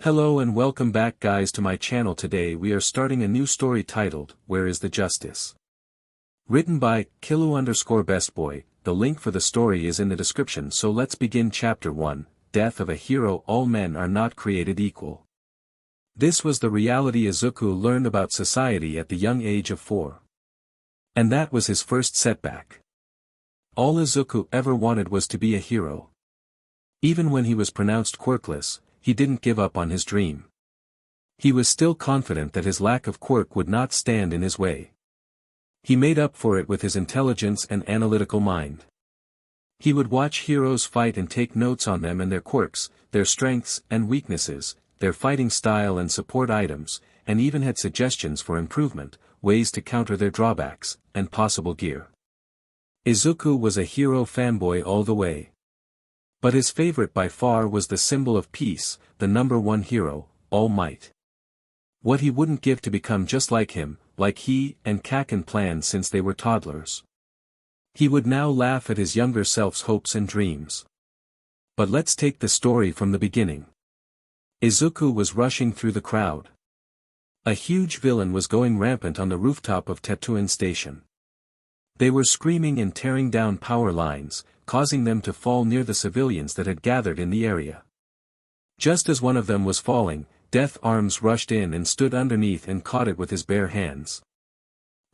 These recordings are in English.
Hello and welcome back guys to my channel. Today we are starting a new story titled, Where is the Justice? Written by, Kilu_bestboy, the link for the story is in the description, so let's begin. Chapter 1, Death of a Hero. All men are not created equal. This was the reality Izuku learned about society at the young age of 4. And that was his first setback. All Izuku ever wanted was to be a hero. Even when he was pronounced quirkless, he didn't give up on his dream. He was still confident that his lack of quirk would not stand in his way. He made up for it with his intelligence and analytical mind. He would watch heroes fight and take notes on them and their quirks, their strengths and weaknesses, their fighting style and support items, and even had suggestions for improvement, ways to counter their drawbacks, and possible gear. Izuku was a hero fanboy all the way. But his favorite by far was the symbol of peace, the #1 hero, All Might. What he wouldn't give to become just like him, like he and Kaken planned since they were toddlers. He would now laugh at his younger self's hopes and dreams. But let's take the story from the beginning. Izuku was rushing through the crowd. A huge villain was going rampant on the rooftop of Tetsuin Station. They were screaming and tearing down power lines, causing them to fall near the civilians that had gathered in the area. Just as one of them was falling, Death Arms rushed in and stood underneath and caught it with his bare hands.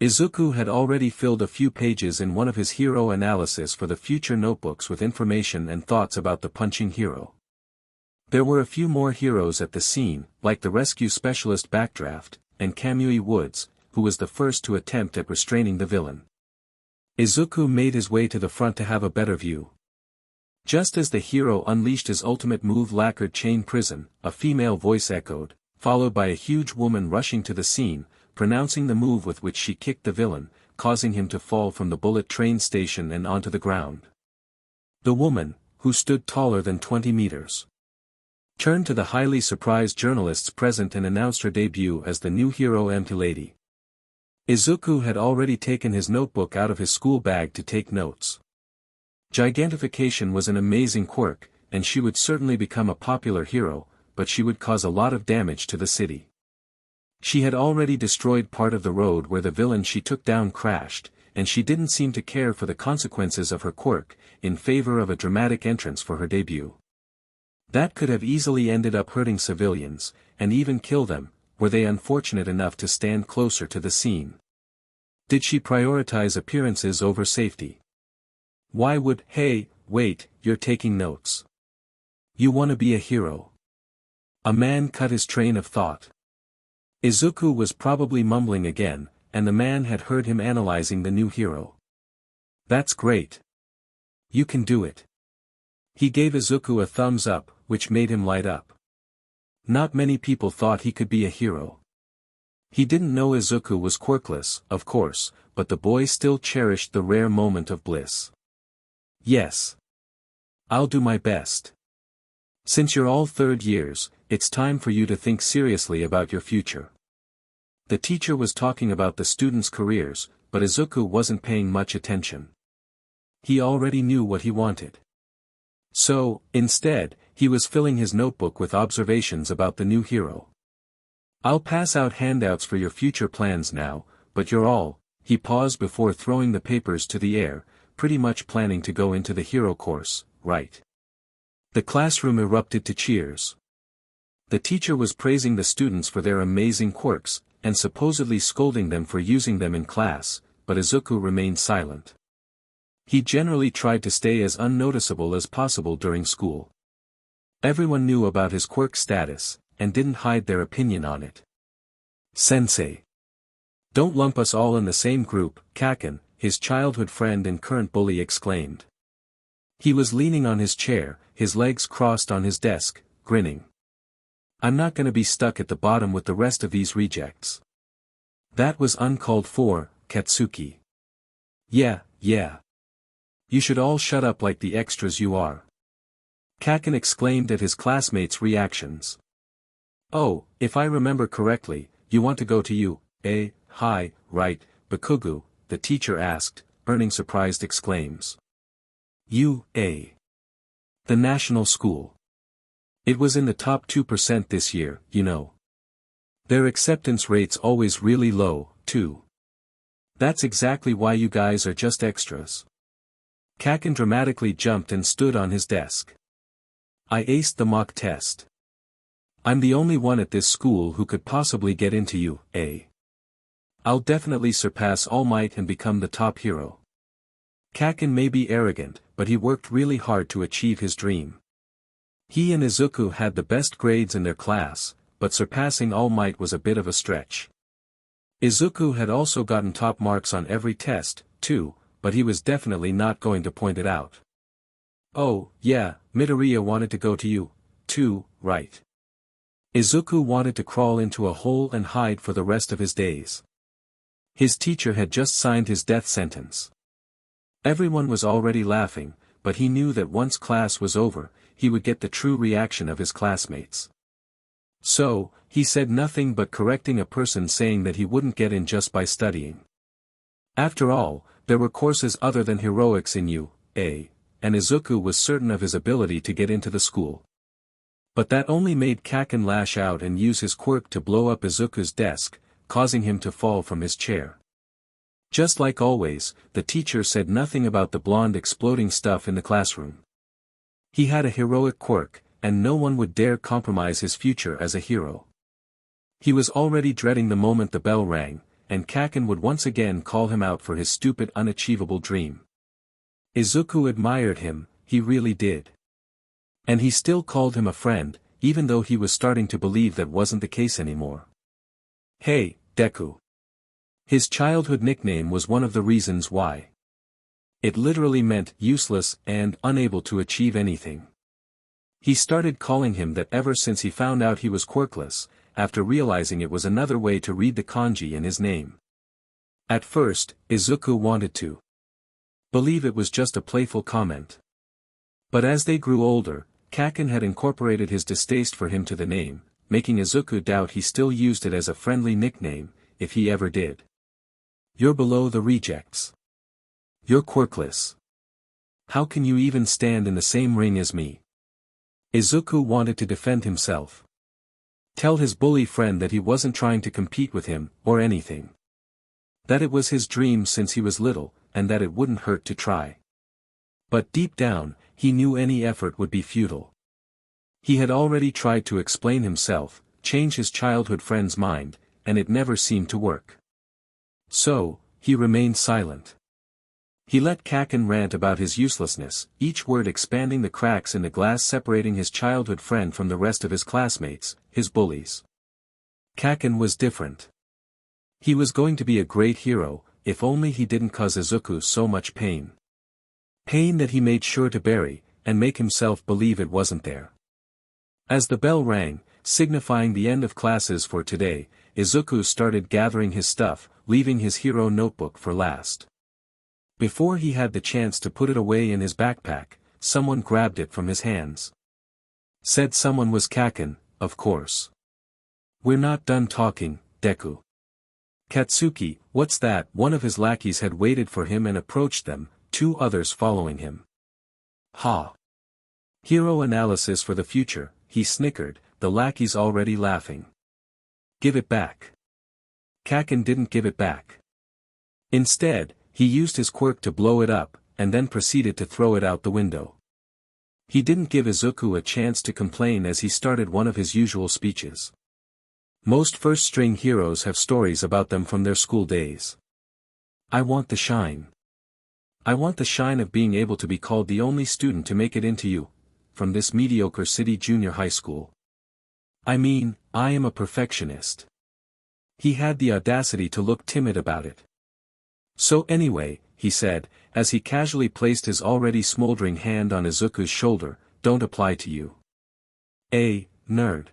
Izuku had already filled a few pages in one of his hero analysis for the future notebooks with information and thoughts about the punching hero. There were a few more heroes at the scene, like the rescue specialist Backdraft, and Kamui Woods, who was the first to attempt at restraining the villain. Izuku made his way to the front to have a better view. Just as the hero unleashed his ultimate move Lacquered Chain Prison, a female voice echoed, followed by a huge woman rushing to the scene, pronouncing the move with which she kicked the villain, causing him to fall from the bullet train station and onto the ground. The woman, who stood taller than 20 meters, turned to the highly surprised journalists present and announced her debut as the new hero Empty Lady. Izuku had already taken his notebook out of his school bag to take notes. Gigantification was an amazing quirk, and she would certainly become a popular hero, but she would cause a lot of damage to the city. She had already destroyed part of the road where the villain she took down crashed, and she didn't seem to care for the consequences of her quirk, in favor of a dramatic entrance for her debut. That could have easily ended up hurting civilians, and even kill them, were they unfortunate enough to stand closer to the scene. Did she prioritize appearances over safety? Why would, hey, wait, you're taking notes. You want to be a hero. A man cut his train of thought. Izuku was probably mumbling again, and the man had heard him analyzing the new hero. That's great. You can do it. He gave Izuku a thumbs up, which made him light up. Not many people thought he could be a hero. He didn't know Izuku was quirkless, of course, but the boy still cherished the rare moment of bliss. Yes. I'll do my best. Since you're all third years, it's time for you to think seriously about your future. The teacher was talking about the students' careers, but Izuku wasn't paying much attention. He already knew what he wanted. So, instead, he was filling his notebook with observations about the new hero. I'll pass out handouts for your future plans now, but you're all, he paused before throwing the papers to the air, pretty much planning to go into the hero course, right? The classroom erupted to cheers. The teacher was praising the students for their amazing quirks, and supposedly scolding them for using them in class, but Izuku remained silent. He generally tried to stay as unnoticeable as possible during school. Everyone knew about his quirk status, and didn't hide their opinion on it. Sensei. Don't lump us all in the same group, Kaken, his childhood friend and current bully exclaimed. He was leaning on his chair, his legs crossed on his desk, grinning. I'm not gonna be stuck at the bottom with the rest of these rejects. That was uncalled for, Katsuki. Yeah. You should all shut up like the extras you are. Kaken exclaimed at his classmates' reactions. Oh, if I remember correctly, you want to go to hi, right, Bakugu, the teacher asked, earning surprised exclaims. The national school. It was in the top 2% this year, you know. Their acceptance rate's always really low, too. That's exactly why you guys are just extras. Kaken dramatically jumped and stood on his desk. I aced the mock test. I'm the only one at this school who could possibly get into you, eh? I'll definitely surpass All Might and become the top hero. Kaken may be arrogant, but he worked really hard to achieve his dream. He and Izuku had the best grades in their class, but surpassing All Might was a bit of a stretch. Izuku had also gotten top marks on every test, too, but he was definitely not going to point it out. Oh, yeah, Midoriya wanted to go to you, too, right? Izuku wanted to crawl into a hole and hide for the rest of his days. His teacher had just signed his death sentence. Everyone was already laughing, but he knew that once class was over, he would get the true reaction of his classmates. So, he said nothing but correcting a person saying that he wouldn't get in just by studying. After all, there were courses other than heroics in UA, and Izuku was certain of his ability to get into the school. But that only made Kaken lash out and use his quirk to blow up Izuku's desk, causing him to fall from his chair. Just like always, the teacher said nothing about the blonde exploding stuff in the classroom. He had a heroic quirk, and no one would dare compromise his future as a hero. He was already dreading the moment the bell rang, and Kaken would once again call him out for his stupid unachievable dream. Izuku admired him, he really did. And he still called him a friend, even though he was starting to believe that wasn't the case anymore. Hey, Deku. His childhood nickname was one of the reasons why. It literally meant useless and unable to achieve anything. He started calling him that ever since he found out he was quirkless, after realizing it was another way to read the kanji in his name. At first, Izuku wanted to believe it was just a playful comment. But as they grew older, Kaken had incorporated his distaste for him to the name, making Izuku doubt he still used it as a friendly nickname, if he ever did. You're below the rejects. You're quirkless. How can you even stand in the same ring as me? Izuku wanted to defend himself. Tell his bully friend that he wasn't trying to compete with him, or anything. That it was his dream since he was little, and that it wouldn't hurt to try. But deep down, he knew any effort would be futile. He had already tried to explain himself, change his childhood friend's mind, and it never seemed to work. So, he remained silent. He let Kaken rant about his uselessness, each word expanding the cracks in the glass separating his childhood friend from the rest of his classmates, his bullies. Kaken was different. He was going to be a great hero, if only he didn't cause Izuku so much pain. Pain that he made sure to bury, and make himself believe it wasn't there. As the bell rang, signifying the end of classes for today, Izuku started gathering his stuff, leaving his hero notebook for last. Before he had the chance to put it away in his backpack, someone grabbed it from his hands. Said someone was Kaken, of course. We're not done talking, Deku. Katsuki, what's that? One of his lackeys had waited for him and approached them, two others following him. Ha! Hero analysis for the future, he snickered, the lackeys already laughing. Give it back. Kaken didn't give it back. Instead, he used his quirk to blow it up, and then proceeded to throw it out the window. He didn't give Izuku a chance to complain as he started one of his usual speeches. Most first-string heroes have stories about them from their school days. I want the shine. I want the shine of being able to be called the only student to make it into you, from this mediocre city junior high school. I mean, I am a perfectionist. He had the audacity to look timid about it. So anyway, he said, as he casually placed his already smoldering hand on Izuku's shoulder, don't apply to you. Nerd.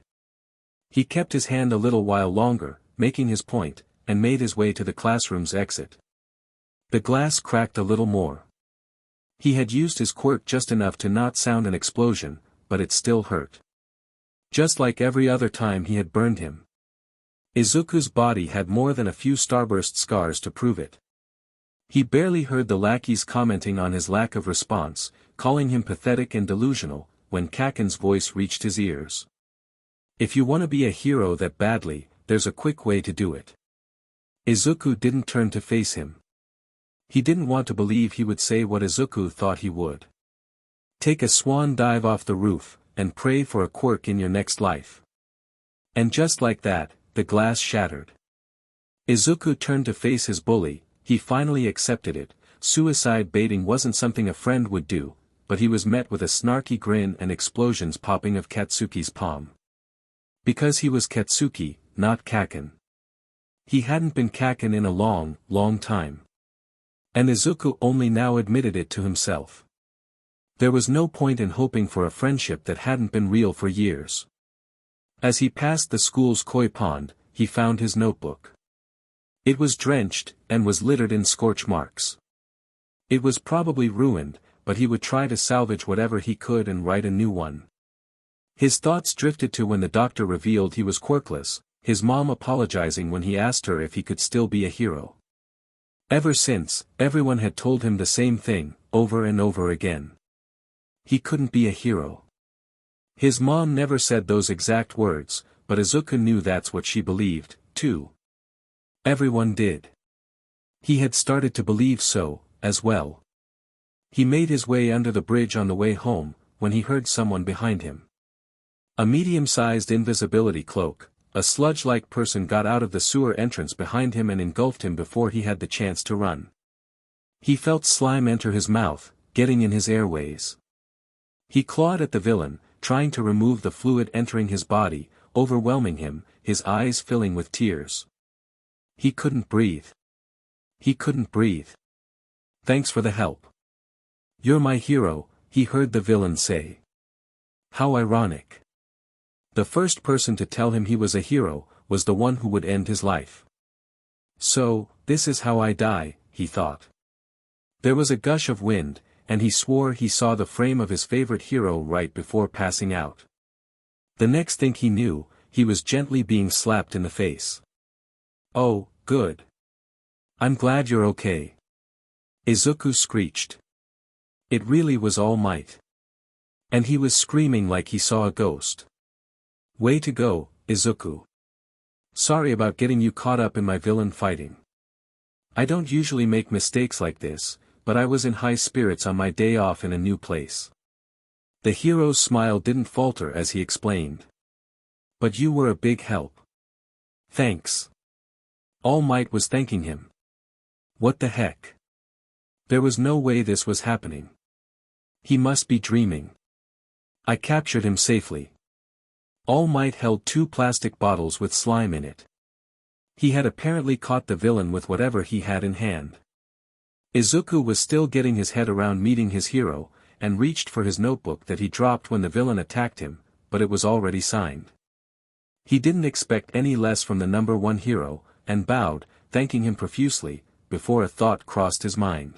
He kept his hand a little while longer, making his point, and made his way to the classroom's exit. The glass cracked a little more. He had used his quirk just enough to not sound an explosion, but it still hurt. Just like every other time he had burned him. Izuku's body had more than a few starburst scars to prove it. He barely heard the lackeys commenting on his lack of response, calling him pathetic and delusional, when Kaken's voice reached his ears. If you want to be a hero that badly, there's a quick way to do it. Izuku didn't turn to face him. He didn't want to believe he would say what Izuku thought he would. Take a swan dive off the roof, and pray for a quirk in your next life. And just like that, the glass shattered. Izuku turned to face his bully. He finally accepted it. Suicide baiting wasn't something a friend would do, but he was met with a snarky grin and explosions popping of Katsuki's palm. Because he was Katsuki, not Kaken. He hadn't been Kaken in a long, long time. And Izuku only now admitted it to himself. There was no point in hoping for a friendship that hadn't been real for years. As he passed the school's koi pond, he found his notebook. It was drenched, and was littered in scorch marks. It was probably ruined, but he would try to salvage whatever he could and write a new one. His thoughts drifted to when the doctor revealed he was quirkless, his mom apologizing when he asked her if he could still be a hero. Ever since, everyone had told him the same thing, over and over again. He couldn't be a hero. His mom never said those exact words, but Izuku knew that's what she believed, too. Everyone did. He had started to believe so, as well. He made his way under the bridge on the way home, when he heard someone behind him. A medium-sized invisibility cloak, a sludge-like person got out of the sewer entrance behind him and engulfed him before he had the chance to run. He felt slime enter his mouth, getting in his airways. He clawed at the villain, trying to remove the fluid entering his body, overwhelming him, his eyes filling with tears. He couldn't breathe. He couldn't breathe. Thanks for the help. You're my hero, he heard the villain say. How ironic. The first person to tell him he was a hero, was the one who would end his life. So, this is how I die, he thought. There was a gush of wind, and he swore he saw the frame of his favorite hero right before passing out. The next thing he knew, he was gently being slapped in the face. Oh, good. I'm glad you're okay. Izuku screeched. It really was All Might. And he was screaming like he saw a ghost. Way to go, Izuku. Sorry about getting you caught up in my villain fighting. I don't usually make mistakes like this, but I was in high spirits on my day off in a new place. The hero's smile didn't falter as he explained. But you were a big help. Thanks. All Might was thanking him. What the heck? There was no way this was happening. He must be dreaming. I captured him safely. All Might held 2 plastic bottles with slime in it. He had apparently caught the villain with whatever he had in hand. Izuku was still getting his head around meeting his hero, and reached for his notebook that he dropped when the villain attacked him, but it was already signed. He didn't expect any less from the number 1 hero, and bowed, thanking him profusely, before a thought crossed his mind.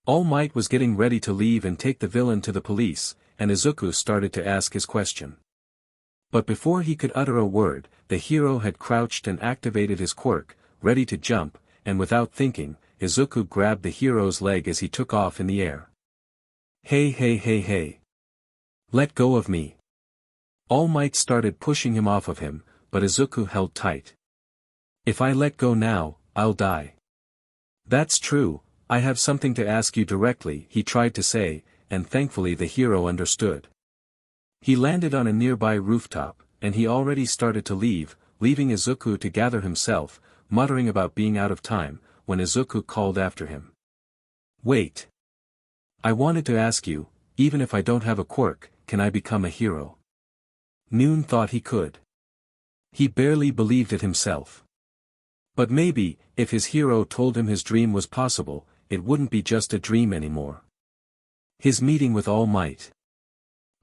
All Might was getting ready to leave and take the villain to the police, and Izuku started to ask his question. But before he could utter a word, the hero had crouched and activated his quirk, ready to jump, and without thinking, Izuku grabbed the hero's leg as he took off in the air. Hey. Let go of me. All Might started pushing him off of him, but Izuku held tight. If I let go now, I'll die. That's true, I have something to ask you directly, he tried to say, and thankfully the hero understood. He landed on a nearby rooftop, and he already started to leave, leaving Izuku to gather himself, muttering about being out of time, when Izuku called after him. Wait. I wanted to ask you, even if I don't have a quirk, can I become a hero? Noon thought he could. He barely believed it himself. But maybe, if his hero told him his dream was possible, it wouldn't be just a dream anymore. His meeting with All Might.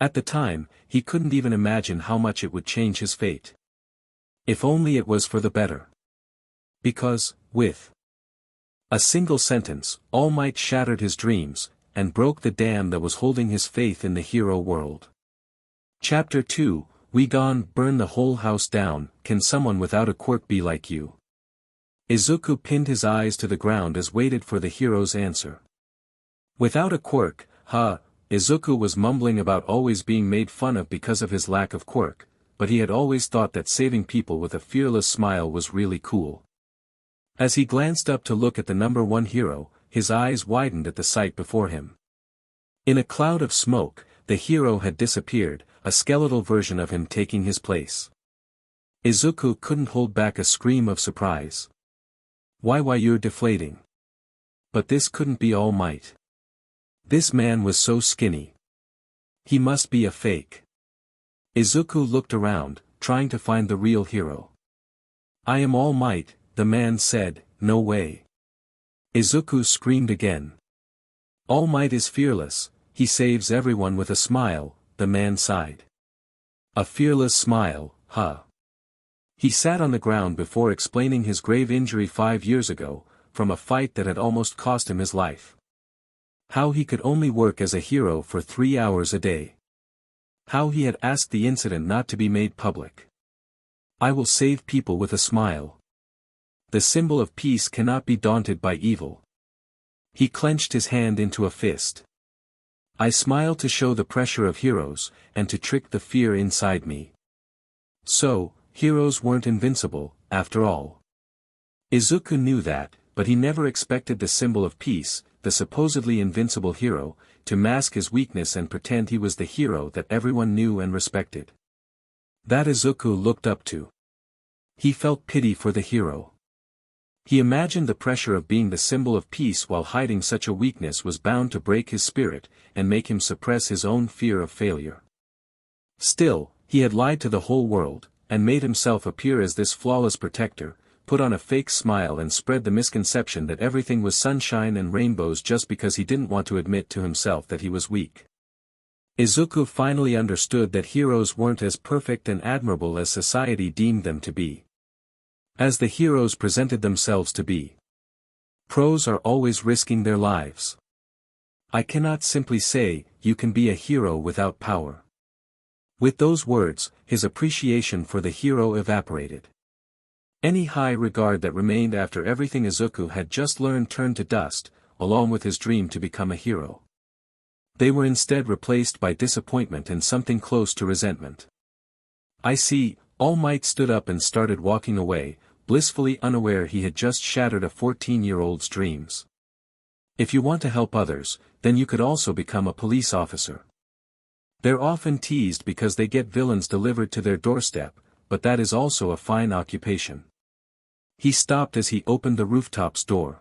At the time, he couldn't even imagine how much it would change his fate. If only it was for the better. Because, with a single sentence, All Might shattered his dreams, and broke the dam that was holding his faith in the hero world. Chapter 2, We Gone Burn the Whole House Down, Can Someone Without a Quirk Be Like You? Izuku pinned his eyes to the ground as waited for the hero's answer. Without a quirk, Izuku was mumbling about always being made fun of because of his lack of quirk, but he had always thought that saving people with a fearless smile was really cool. As he glanced up to look at the number one hero, his eyes widened at the sight before him. In a cloud of smoke, the hero had disappeared, a skeletal version of him taking his place. Izuku couldn't hold back a scream of surprise. Why you're deflating. But this couldn't be All Might. This man was so skinny. He must be a fake. Izuku looked around, trying to find the real hero. I am All Might, the man said, no way. Izuku screamed again. All Might is fearless, he saves everyone with a smile, the man sighed. A fearless smile, huh? He sat on the ground before explaining his grave injury 5 years ago, from a fight that had almost cost him his life. How he could only work as a hero for 3 hours a day. How he had asked the incident not to be made public. I will save people with a smile. The symbol of peace cannot be daunted by evil. He clenched his hand into a fist. I smile to show the pressure of heroes, and to trick the fear inside me. So, heroes weren't invincible, after all. Izuku knew that, but he never expected the symbol of peace, the supposedly invincible hero, to mask his weakness and pretend he was the hero that everyone knew and respected. That Izuku looked up to. He felt pity for the hero. He imagined the pressure of being the symbol of peace while hiding such a weakness was bound to break his spirit, and make him suppress his own fear of failure. Still, he had lied to the whole world, and made himself appear as this flawless protector, put on a fake smile and spread the misconception that everything was sunshine and rainbows just because he didn't want to admit to himself that he was weak. Izuku finally understood that heroes weren't as perfect and admirable as society deemed them to be. As the heroes presented themselves to be. Pros are always risking their lives. I cannot simply say, you can be a hero without power. With those words, his appreciation for the hero evaporated. Any high regard that remained after everything Izuku had just learned turned to dust, along with his dream to become a hero. They were instead replaced by disappointment and something close to resentment. I see, All Might stood up and started walking away, blissfully unaware he had just shattered a 14-year-old's dreams. If you want to help others, then you could also become a police officer. They're often teased because they get villains delivered to their doorstep, but that is also a fine occupation. He stopped as he opened the rooftop's door.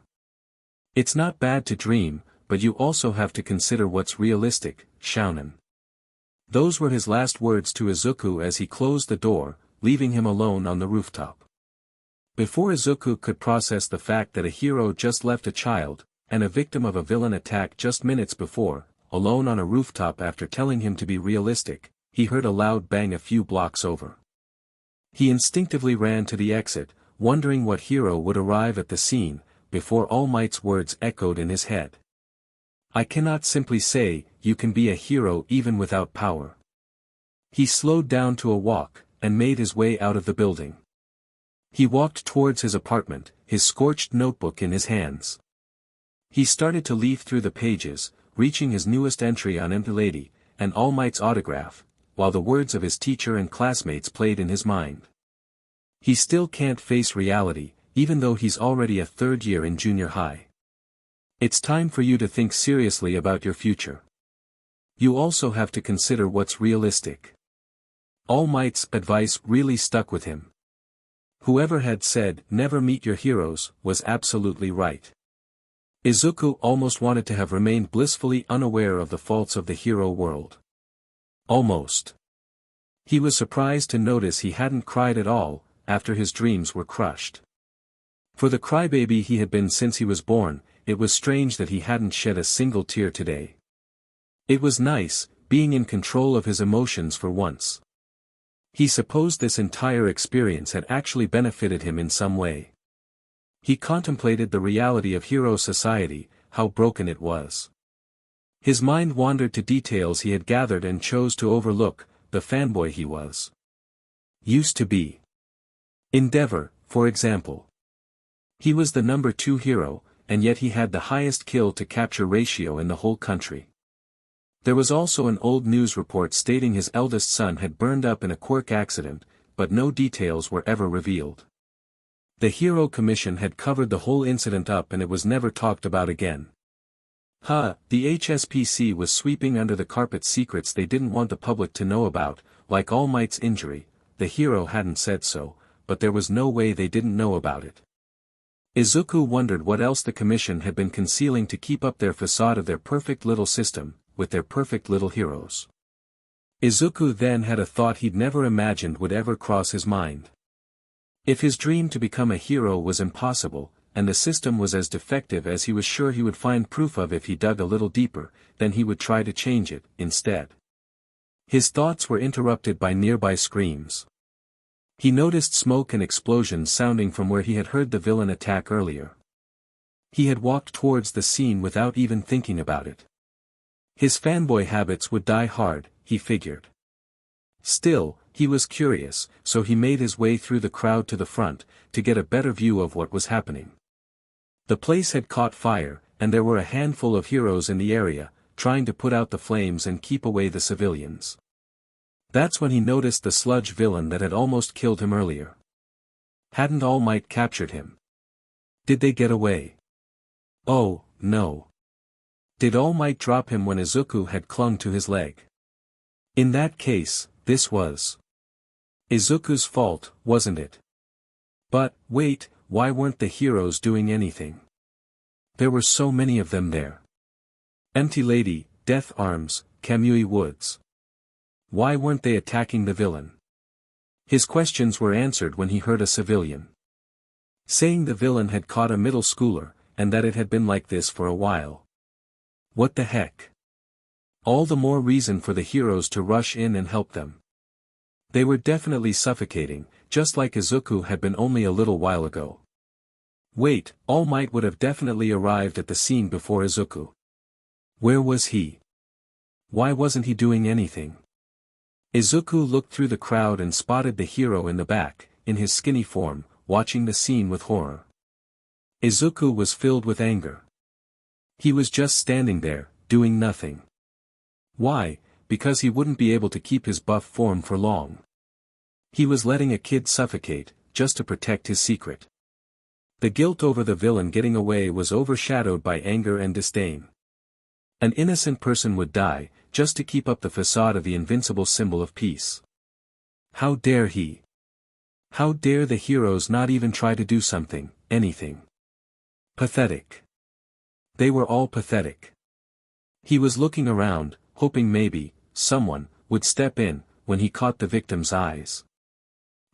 It's not bad to dream, but you also have to consider what's realistic, Shounen. Those were his last words to Izuku as he closed the door, leaving him alone on the rooftop. Before Izuku could process the fact that a hero just left a child, and a victim of a villain attack just minutes before, alone on a rooftop after telling him to be realistic, he heard a loud bang a few blocks over. He instinctively ran to the exit, wondering what hero would arrive at the scene, before All Might's words echoed in his head. I cannot simply say, you can be a hero even without power. He slowed down to a walk, and made his way out of the building. He walked towards his apartment, his scorched notebook in his hands. He started to leaf through the pages, reaching his newest entry on Empty Lady, and All Might's autograph, while the words of his teacher and classmates played in his mind. He still can't face reality, even though he's already a third year in junior high. It's time for you to think seriously about your future. You also have to consider what's realistic. All Might's advice really stuck with him. Whoever had said, never meet your heroes, was absolutely right. Izuku almost wanted to have remained blissfully unaware of the faults of the hero world. Almost. He was surprised to notice he hadn't cried at all, after his dreams were crushed. For the crybaby he had been since he was born, it was strange that he hadn't shed a single tear today. It was nice, being in control of his emotions for once. He supposed this entire experience had actually benefited him in some way. He contemplated the reality of hero society, how broken it was. His mind wandered to details he had gathered and chose to overlook, the fanboy he was. Used to be. Endeavor, for example. He was the number 2 hero, and yet he had the highest kill to capture ratio in the whole country. There was also an old news report stating his eldest son had burned up in a quirk accident, but no details were ever revealed. The Hero Commission had covered the whole incident up and it was never talked about again. The HSPC was sweeping under the carpet secrets they didn't want the public to know about, like All Might's injury. The hero hadn't said so, but there was no way they didn't know about it. Izuku wondered what else the commission had been concealing to keep up their facade of their perfect little system, with their perfect little heroes. Izuku then had a thought he'd never imagined would ever cross his mind. If his dream to become a hero was impossible, and the system was as defective as he was sure he would find proof of if he dug a little deeper, then he would try to change it, instead. His thoughts were interrupted by nearby screams. He noticed smoke and explosions sounding from where he had heard the villain attack earlier. He had walked towards the scene without even thinking about it. His fanboy habits would die hard, he figured. Still, he was curious, so he made his way through the crowd to the front, to get a better view of what was happening. The place had caught fire, and there were a handful of heroes in the area, trying to put out the flames and keep away the civilians. That's when he noticed the sludge villain that had almost killed him earlier. Hadn't All Might captured him? Did they get away? Oh, no. Did All Might drop him when Izuku had clung to his leg? In that case, this was Izuku's fault, wasn't it? But, wait, why weren't the heroes doing anything? There were so many of them there. Empty Lady, Death Arms, Kamui Woods. Why weren't they attacking the villain? His questions were answered when he heard a civilian saying the villain had caught a middle schooler, and that it had been like this for a while. What the heck? All the more reason for the heroes to rush in and help them. They were definitely suffocating, just like Izuku had been only a little while ago. Wait, All Might would have definitely arrived at the scene before Izuku. Where was he? Why wasn't he doing anything? Izuku looked through the crowd and spotted the hero in the back, in his skinny form, watching the scene with horror. Izuku was filled with anger. He was just standing there, doing nothing. Why? Because he wouldn't be able to keep his buff form for long. He was letting a kid suffocate, just to protect his secret. The guilt over the villain getting away was overshadowed by anger and disdain. An innocent person would die, just to keep up the facade of the invincible symbol of peace. How dare he? How dare the heroes not even try to do something, anything? Pathetic. They were all pathetic. He was looking around, hoping maybe someone would step in, when he caught the victim's eyes.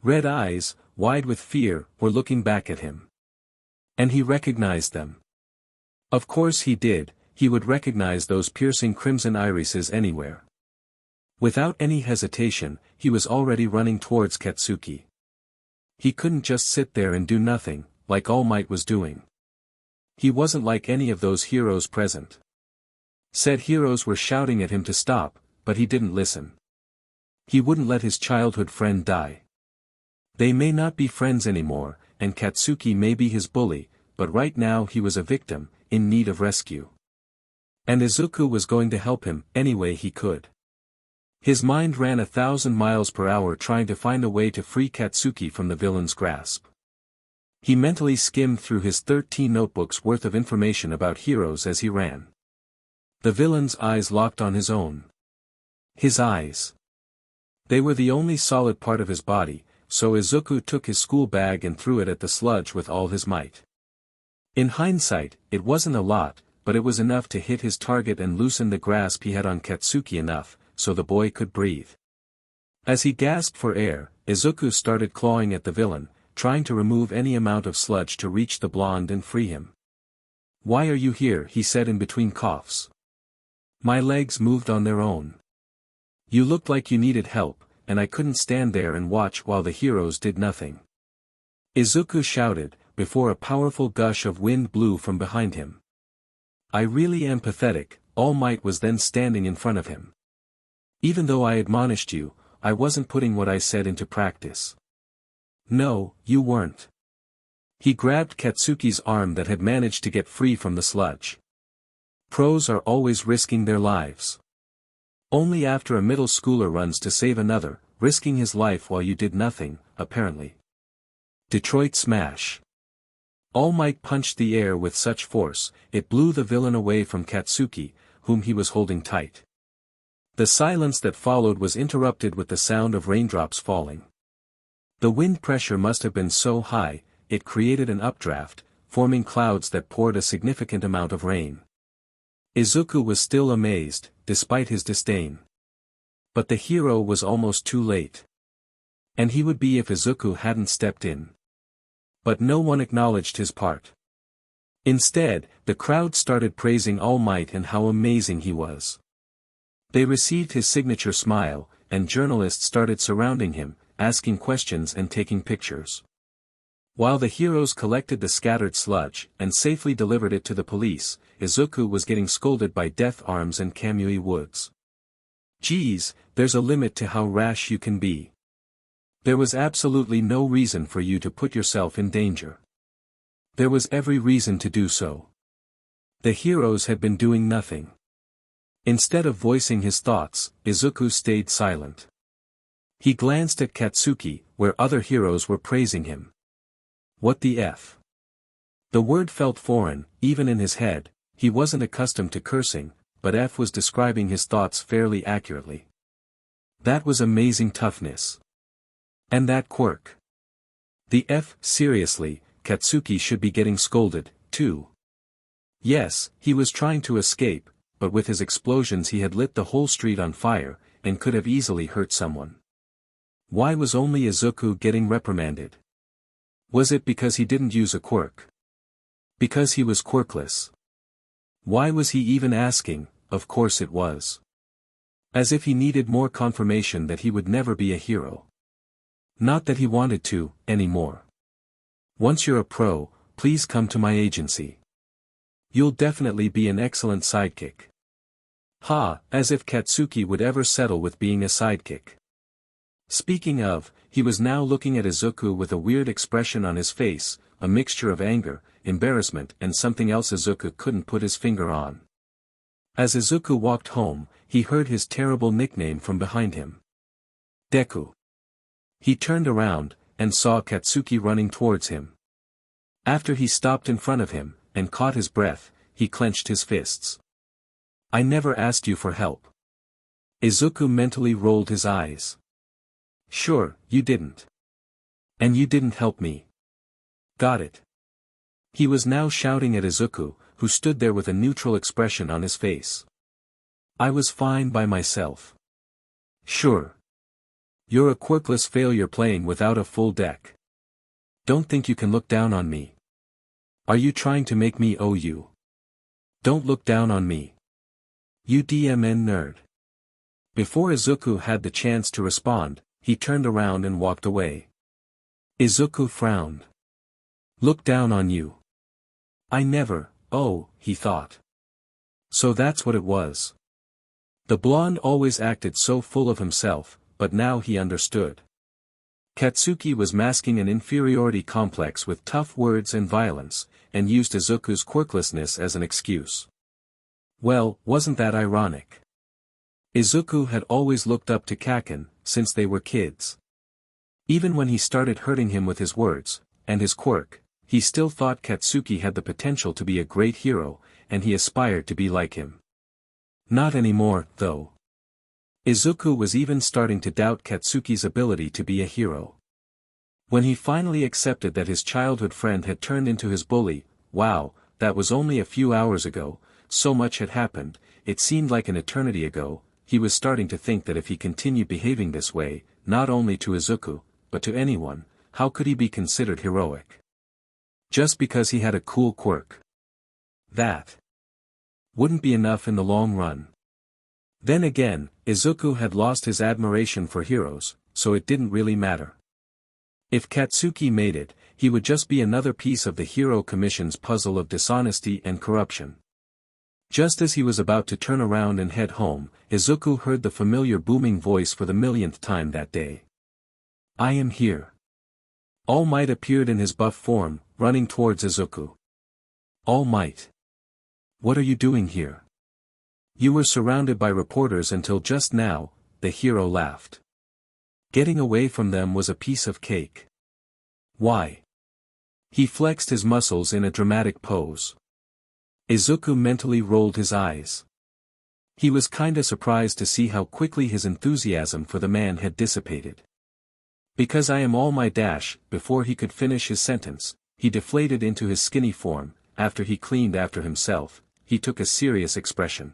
Red eyes, wide with fear, were looking back at him. And he recognized them. Of course he did, he would recognize those piercing crimson irises anywhere. Without any hesitation, he was already running towards Katsuki. He couldn't just sit there and do nothing, like All Might was doing. He wasn't like any of those heroes present. Said heroes were shouting at him to stop, but he didn't listen. He wouldn't let his childhood friend die. They may not be friends anymore, and Katsuki may be his bully, but right now he was a victim, in need of rescue. And Izuku was going to help him, any way he could. His mind ran 1,000 miles per hour trying to find a way to free Katsuki from the villain's grasp. He mentally skimmed through his 13 notebooks worth of information about heroes as he ran. The villain's eyes locked on his own. His eyes. They were the only solid part of his body, so Izuku took his school bag and threw it at the sludge with all his might. In hindsight, it wasn't a lot, but it was enough to hit his target and loosen the grasp he had on Katsuki enough, so the boy could breathe. As he gasped for air, Izuku started clawing at the villain, trying to remove any amount of sludge to reach the blonde and free him. "Why are you here?" he said in between coughs. "My legs moved on their own. You looked like you needed help, and I couldn't stand there and watch while the heroes did nothing." Izuku shouted, before a powerful gush of wind blew from behind him. "I really am pathetic." All Might was then standing in front of him. "Even though I admonished you, I wasn't putting what I said into practice." "No, you weren't." He grabbed Katsuki's arm that had managed to get free from the sludge. "Pros are always risking their lives. Only after a middle schooler runs to save another, risking his life while you did nothing, apparently. Detroit Smash. All Might punched the air with such force, it blew the villain away from Katsuki, whom he was holding tight. The silence that followed was interrupted with the sound of raindrops falling. The wind pressure must have been so high, it created an updraft, forming clouds that poured a significant amount of rain. Izuku was still amazed, despite his disdain. But the hero was almost too late. And he would be if Izuku hadn't stepped in. But no one acknowledged his part. Instead, the crowd started praising All Might and how amazing he was. They received his signature smile, and journalists started surrounding him, asking questions and taking pictures. While the heroes collected the scattered sludge and safely delivered it to the police, Izuku was getting scolded by Death Arms and Kamui Woods. Geez, there's a limit to how rash you can be. There was absolutely no reason for you to put yourself in danger. There was every reason to do so. The heroes had been doing nothing. Instead of voicing his thoughts, Izuku stayed silent. He glanced at Katsuki, where other heroes were praising him. What the F? The word felt foreign, even in his head. He wasn't accustomed to cursing, but F was describing his thoughts fairly accurately. That was amazing toughness. And that quirk. The F, seriously, Katsuki should be getting scolded, too. Yes, he was trying to escape, but with his explosions he had lit the whole street on fire, and could have easily hurt someone. Why was only Izuku getting reprimanded? Was it because he didn't use a quirk? Because he was quirkless? Why was he even asking? Of course it was. As if he needed more confirmation that he would never be a hero. Not that he wanted to, anymore. Once you're a pro, please come to my agency. You'll definitely be an excellent sidekick. Ha, as if Katsuki would ever settle with being a sidekick. Speaking of, he was now looking at Izuku with a weird expression on his face, a mixture of anger, embarrassment and something else Izuku couldn't put his finger on. As Izuku walked home, he heard his terrible nickname from behind him. Deku. He turned around, and saw Katsuki running towards him. After he stopped in front of him, and caught his breath, he clenched his fists. I never asked you for help. Izuku mentally rolled his eyes. Sure, you didn't. And you didn't help me. Got it. He was now shouting at Izuku, who stood there with a neutral expression on his face. I was fine by myself. Sure. You're a quirkless failure playing without a full deck. Don't think you can look down on me. Are you trying to make me owe you? Don't look down on me. You DMN nerd. Before Izuku had the chance to respond, he turned around and walked away. Izuku frowned. Look down on you. I never, oh, he thought. So that's what it was. The blonde always acted so full of himself, but now he understood. Katsuki was masking an inferiority complex with tough words and violence, and used Izuku's quirklessness as an excuse. Well, wasn't that ironic? Izuku had always looked up to Kaken, since they were kids. Even when he started hurting him with his words, and his quirk, he still thought Katsuki had the potential to be a great hero, and he aspired to be like him. Not anymore, though. Izuku was even starting to doubt Katsuki's ability to be a hero. When he finally accepted that his childhood friend had turned into his bully, wow, that was only a few hours ago, so much had happened, it seemed like an eternity ago. He was starting to think that if he continued behaving this way, not only to Izuku, but to anyone, how could he be considered heroic? Just because he had a cool quirk. That wouldn't be enough in the long run. Then again, Izuku had lost his admiration for heroes, so it didn't really matter. If Katsuki made it, he would just be another piece of the Hero Commission's puzzle of dishonesty and corruption. Just as he was about to turn around and head home, Izuku heard the familiar booming voice for the millionth time that day. I am here. All Might appeared in his buff form, running towards Izuku. All Might. What are you doing here? You were surrounded by reporters until just now, the hero laughed. Getting away from them was a piece of cake. Why? He flexed his muscles in a dramatic pose. Izuku mentally rolled his eyes. He was kinda surprised to see how quickly his enthusiasm for the man had dissipated. Because I am All Might dash, before he could finish his sentence, he deflated into his skinny form. After he cleaned after himself, he took a serious expression.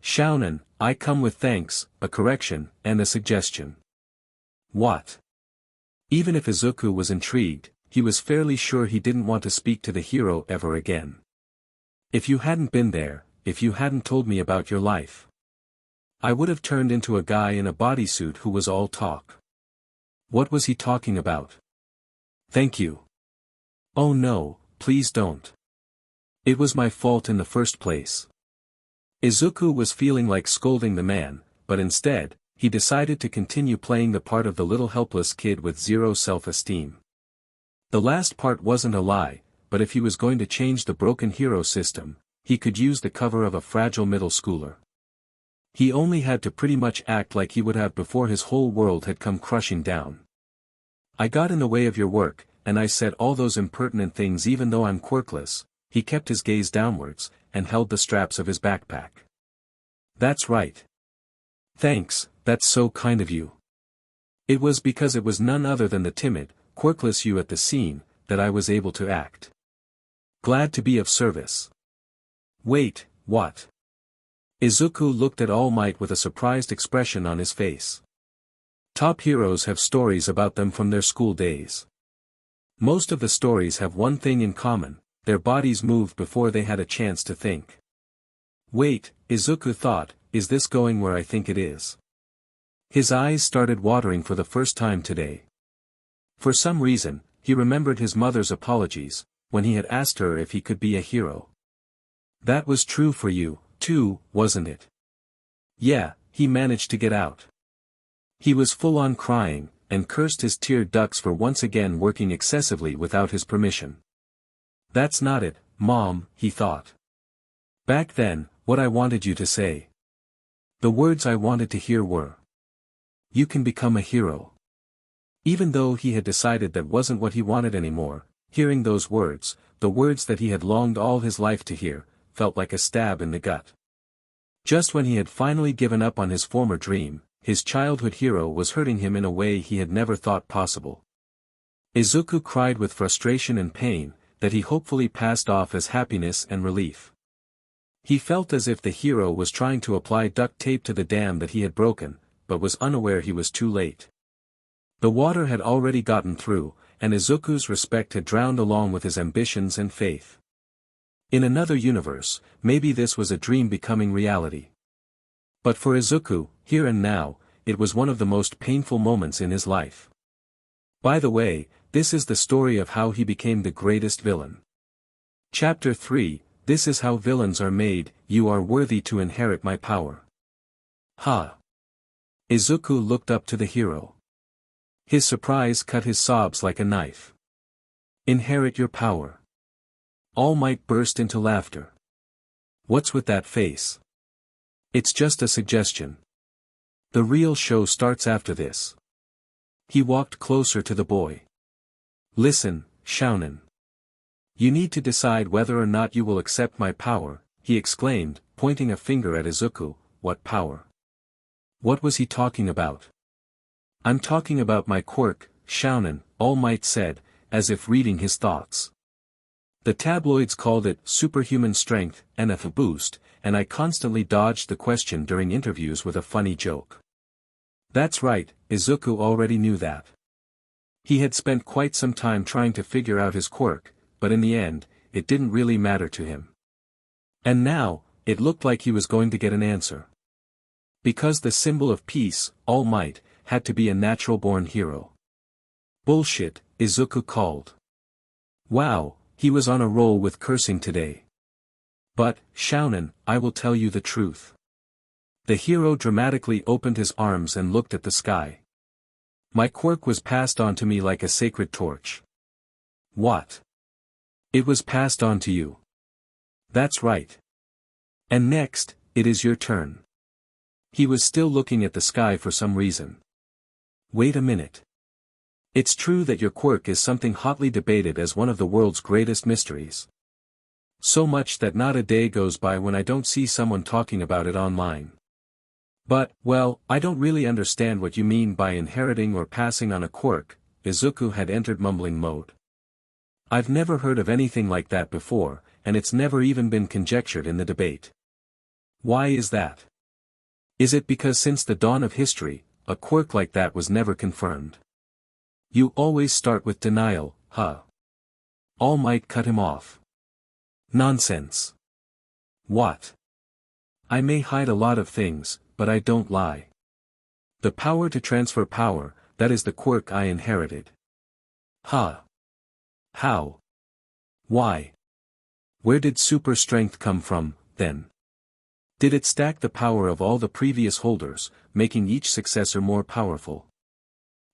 Shounen, I come with thanks, a correction, and a suggestion. What? Even if Izuku was intrigued, he was fairly sure he didn't want to speak to the hero ever again. If you hadn't been there, if you hadn't told me about your life, I would have turned into a guy in a bodysuit who was all talk. What was he talking about? Thank you. Oh no, please don't. It was my fault in the first place. Izuku was feeling like scolding the man, but instead, he decided to continue playing the part of the little helpless kid with zero self-esteem. The last part wasn't a lie, but if he was going to change the broken hero system, he could use the cover of a fragile middle schooler. He only had to pretty much act like he would have before his whole world had come crushing down. I got in the way of your work, and I said all those impertinent things even though I'm quirkless. He kept his gaze downwards, and held the straps of his backpack. That's right. Thanks, that's so kind of you. It was because it was none other than the timid, quirkless you at the scene, that I was able to act. Glad to be of service. Wait, what? Izuku looked at All Might with a surprised expression on his face. Top heroes have stories about them from their school days. Most of the stories have one thing in common. Their bodies moved before they had a chance to think. Wait, Izuku thought, is this going where I think it is? His eyes started watering for the first time today. For some reason, he remembered his mother's apologies, when he had asked her if he could be a hero. That was true for you, too, wasn't it? Yeah, he managed to get out. He was full on crying, and cursed his tear ducts for once again working excessively without his permission. That's not it, Mom, he thought. Back then, what I wanted you to say. The words I wanted to hear were, you can become a hero. Even though he had decided that wasn't what he wanted anymore, hearing those words, the words that he had longed all his life to hear, felt like a stab in the gut. Just when he had finally given up on his former dream, his childhood hero was hurting him in a way he had never thought possible. Izuku cried with frustration and pain, that he hopefully passed off as happiness and relief. He felt as if the hero was trying to apply duct tape to the dam that he had broken, but was unaware he was too late. The water had already gotten through, and Izuku's respect had drowned along with his ambitions and faith. In another universe, maybe this was a dream becoming reality. But for Izuku, here and now, it was one of the most painful moments in his life. By the way, this is the story of how he became the greatest villain. Chapter 3, This is how villains are made, you are worthy to inherit my power. Ha! Izuku looked up to the hero. His surprise cut his sobs like a knife. Inherit your power. All Might burst into laughter. What's with that face? It's just a suggestion. The real show starts after this. He walked closer to the boy. Listen, Shounen. You need to decide whether or not you will accept my power, he exclaimed, pointing a finger at Izuku. What power? What was he talking about? I'm talking about my quirk, Shounen, All Might said, as if reading his thoughts. The tabloids called it superhuman strength, and a boost, and I constantly dodged the question during interviews with a funny joke. That's right, Izuku already knew that. He had spent quite some time trying to figure out his quirk, but in the end, it didn't really matter to him. And now, it looked like he was going to get an answer. Because the symbol of peace, All Might, had to be a natural-born hero. Bullshit, Izuku called. Wow, he was on a roll with cursing today. But, Shounen, I will tell you the truth. The hero dramatically opened his arms and looked at the sky. My quirk was passed on to me like a sacred torch. What? It was passed on to you. That's right. And next, it is your turn. He was still looking at the sky for some reason. Wait a minute. It's true that your quirk is something hotly debated as one of the world's greatest mysteries. So much that not a day goes by when I don't see someone talking about it online. But, well, I don't really understand what you mean by inheriting or passing on a quirk. Izuku had entered mumbling mode. I've never heard of anything like that before, and it's never even been conjectured in the debate. Why is that? Is it because since the dawn of history, a quirk like that was never confirmed? You always start with denial, huh? All Might cut him off. Nonsense. What? I may hide a lot of things, but I don't lie. The power to transfer power, that is the quirk I inherited. Huh? How? Why? Where did super strength come from, then? Did it stack the power of all the previous holders, making each successor more powerful?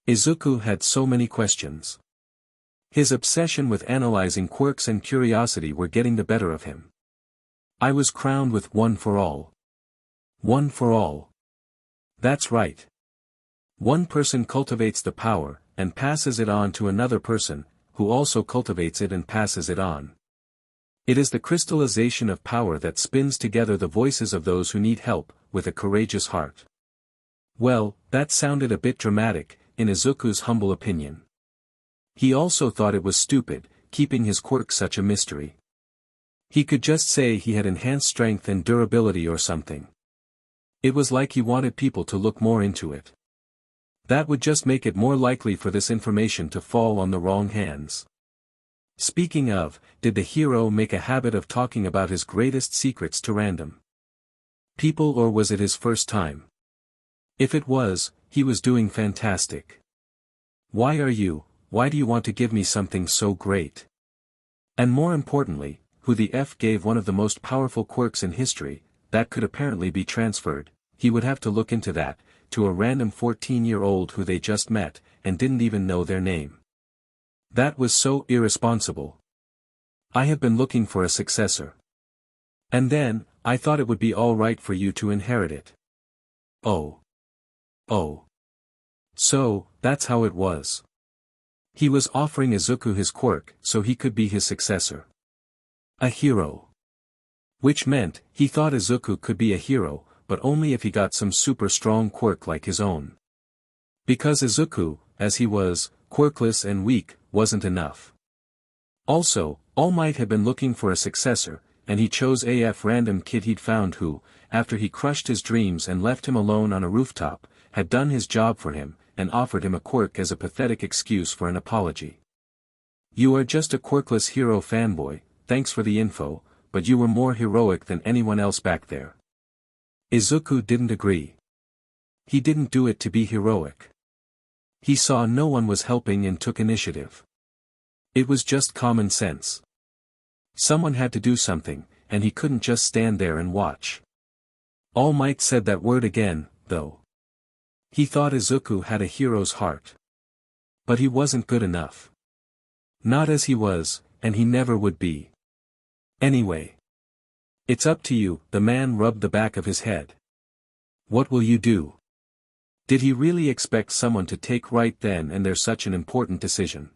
Izuku had so many questions. His obsession with analyzing quirks and curiosity were getting the better of him. I was crowned with one for all. One for all. That's right. One person cultivates the power, and passes it on to another person, who also cultivates it and passes it on. It is the crystallization of power that spins together the voices of those who need help, with a courageous heart. Well, that sounded a bit dramatic, in Izuku's humble opinion. He also thought it was stupid, keeping his quirk such a mystery. He could just say he had enhanced strength and durability or something. It was like he wanted people to look more into it. That would just make it more likely for this information to fall on the wrong hands. Speaking of, did the hero make a habit of talking about his greatest secrets to random people, or was it his first time? If it was, he was doing fantastic. Why do you want to give me something so great? And more importantly, who the F gave one of the most powerful quirks in history, that could apparently be transferred? He would have to look into that, to a random 14-year-old who they just met, and didn't even know their name. That was so irresponsible. I have been looking for a successor. And then, I thought it would be all right for you to inherit it. Oh. Oh. So, that's how it was. He was offering Izuku his quirk so he could be his successor. A hero. Which meant, he thought Izuku could be a hero, but only if he got some super strong quirk like his own. Because Izuku, as he was, quirkless and weak, wasn't enough. Also, All Might had been looking for a successor, and he chose AF random kid he'd found who, after he crushed his dreams and left him alone on a rooftop, had done his job for him, and offered him a quirk as a pathetic excuse for an apology. You are just a quirkless hero fanboy, thanks for the info, but you were more heroic than anyone else back there. Izuku didn't agree. He didn't do it to be heroic. He saw no one was helping and took initiative. It was just common sense. Someone had to do something, and he couldn't just stand there and watch. All Might said that word again, though. He thought Izuku had a hero's heart. But he wasn't good enough. Not as he was, and he never would be. Anyway. It's up to you, the man rubbed the back of his head. What will you do? Did he really expect someone to take right then and there such an important decision?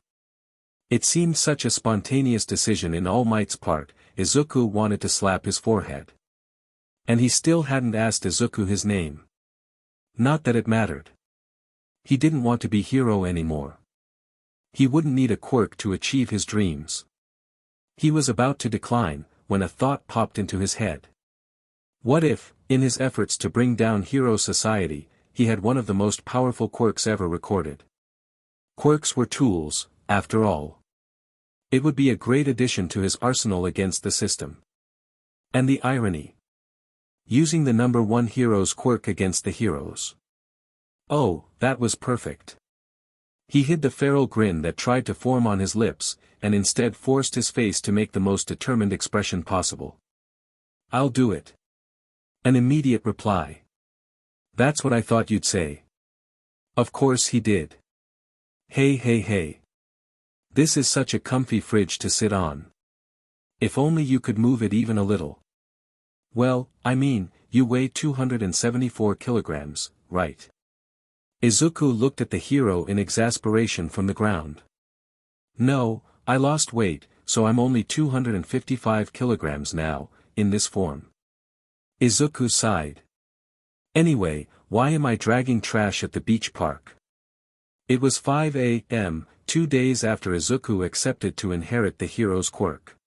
It seemed such a spontaneous decision in All Might's part. Izuku wanted to slap his forehead. And he still hadn't asked Izuku his name. Not that it mattered. He didn't want to be hero anymore. He wouldn't need a quirk to achieve his dreams. He was about to decline, when a thought popped into his head. What if, in his efforts to bring down hero society, he had one of the most powerful quirks ever recorded? Quirks were tools, after all. It would be a great addition to his arsenal against the system. And the irony. Using the number one hero's quirk against the heroes. Oh, that was perfect. He hid the feral grin that tried to form on his lips, and instead forced his face to make the most determined expression possible. I'll do it. An immediate reply. That's what I thought you'd say. Of course he did. Hey. This is such a comfy fridge to sit on. If only you could move it even a little. Well, I mean, you weigh 274 kilograms, right? Izuku looked at the hero in exasperation from the ground. No, I lost weight, so I'm only 255 kilograms now, in this form. Izuku sighed. Anyway, why am I dragging trash at the beach park? It was 5 a.m., 2 days after Izuku accepted to inherit the hero's quirk.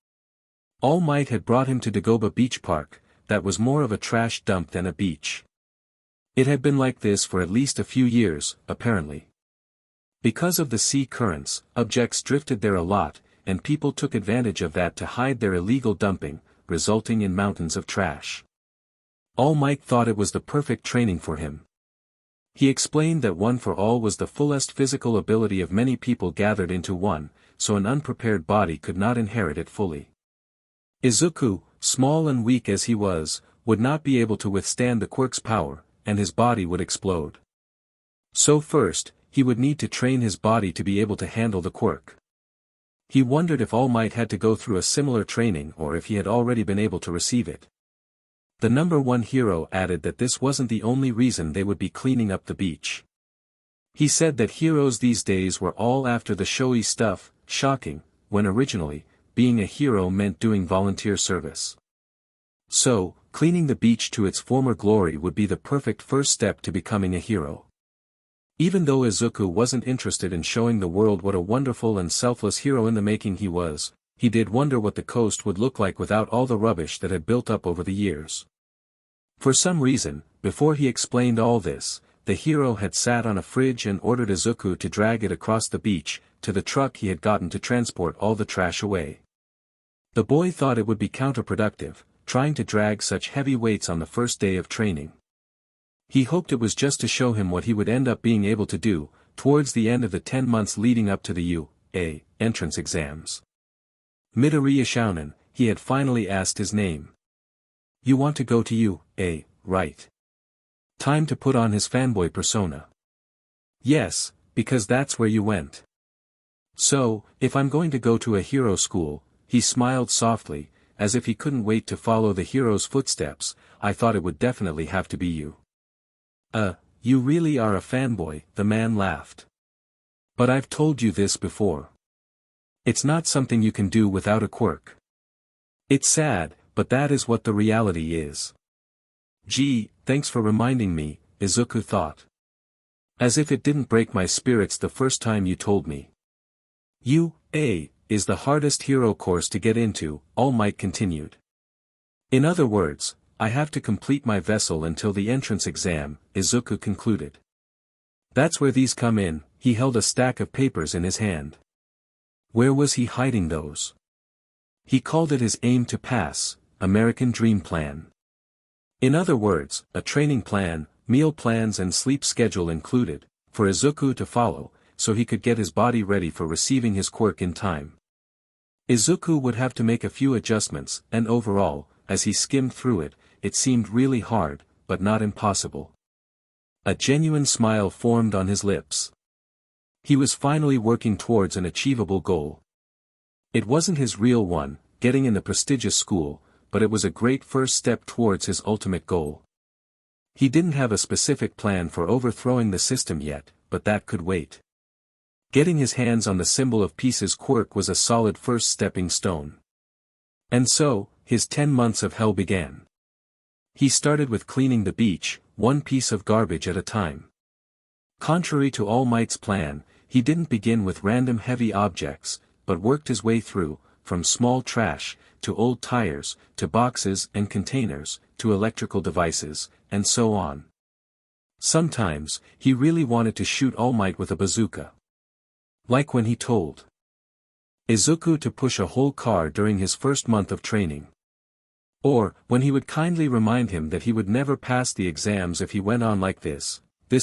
All Might had brought him to Dagoba Beach Park, that was more of a trash dump than a beach. It had been like this for at least a few years, apparently. Because of the sea currents, objects drifted there a lot, and people took advantage of that to hide their illegal dumping, resulting in mountains of trash. All Might thought it was the perfect training for him. He explained that One for All was the fullest physical ability of many people gathered into one, so an unprepared body could not inherit it fully. Izuku, small and weak as he was, would not be able to withstand the quirk's power, and his body would explode. So first, he would need to train his body to be able to handle the quirk. He wondered if All Might had to go through a similar training or if he had already been able to receive it. The number one hero added that this wasn't the only reason they would be cleaning up the beach. He said that heroes these days were all after the showy stuff, shocking, when originally, being a hero meant doing volunteer service. So, cleaning the beach to its former glory would be the perfect first step to becoming a hero. Even though Izuku wasn't interested in showing the world what a wonderful and selfless hero in the making he was, he did wonder what the coast would look like without all the rubbish that had built up over the years. For some reason, before he explained all this, the hero had sat on a fridge and ordered Izuku to drag it across the beach, to the truck he had gotten to transport all the trash away. The boy thought it would be counterproductive, trying to drag such heavy weights on the first day of training. He hoped it was just to show him what he would end up being able to do, towards the end of the 10 months leading up to the UA entrance exams. Midoriya Izuku, he had finally asked his name. You want to go to UA, right? Time to put on his fanboy persona. Yes, because that's where you went. So, if I'm going to go to a hero school, he smiled softly, as if he couldn't wait to follow the hero's footsteps, I thought it would definitely have to be you. You really are a fanboy, the man laughed. But I've told you this before. It's not something you can do without a quirk. It's sad, but that is what the reality is. Gee, thanks for reminding me, Izuku thought. As if it didn't break my spirits the first time you told me. UA is the hardest hero course to get into, All Might continued. In other words, I have to complete my vessel until the entrance exam, Izuku concluded. That's where these come in, he held a stack of papers in his hand. Where was he hiding those? He called it his aim to pass, American Dream Plan. In other words, a training plan, meal plans and sleep schedule included, for Izuku to follow, so he could get his body ready for receiving his quirk in time. Izuku would have to make a few adjustments, and overall, as he skimmed through it, it seemed really hard, but not impossible. A genuine smile formed on his lips. He was finally working towards an achievable goal. It wasn't his real one, getting in the prestigious school, but it was a great first step towards his ultimate goal. He didn't have a specific plan for overthrowing the system yet, but that could wait. Getting his hands on the symbol of peace's quirk was a solid first stepping stone. And so, his 10 months of hell began. He started with cleaning the beach, one piece of garbage at a time. Contrary to All Might's plan, he didn't begin with random heavy objects, but worked his way through, from small trash, to old tires, to boxes and containers, to electrical devices, and so on. Sometimes, he really wanted to shoot All Might with a bazooka. Like when he told Izuku to push a whole car during his first month of training. Or, when he would kindly remind him that he would never pass the exams if he went on like this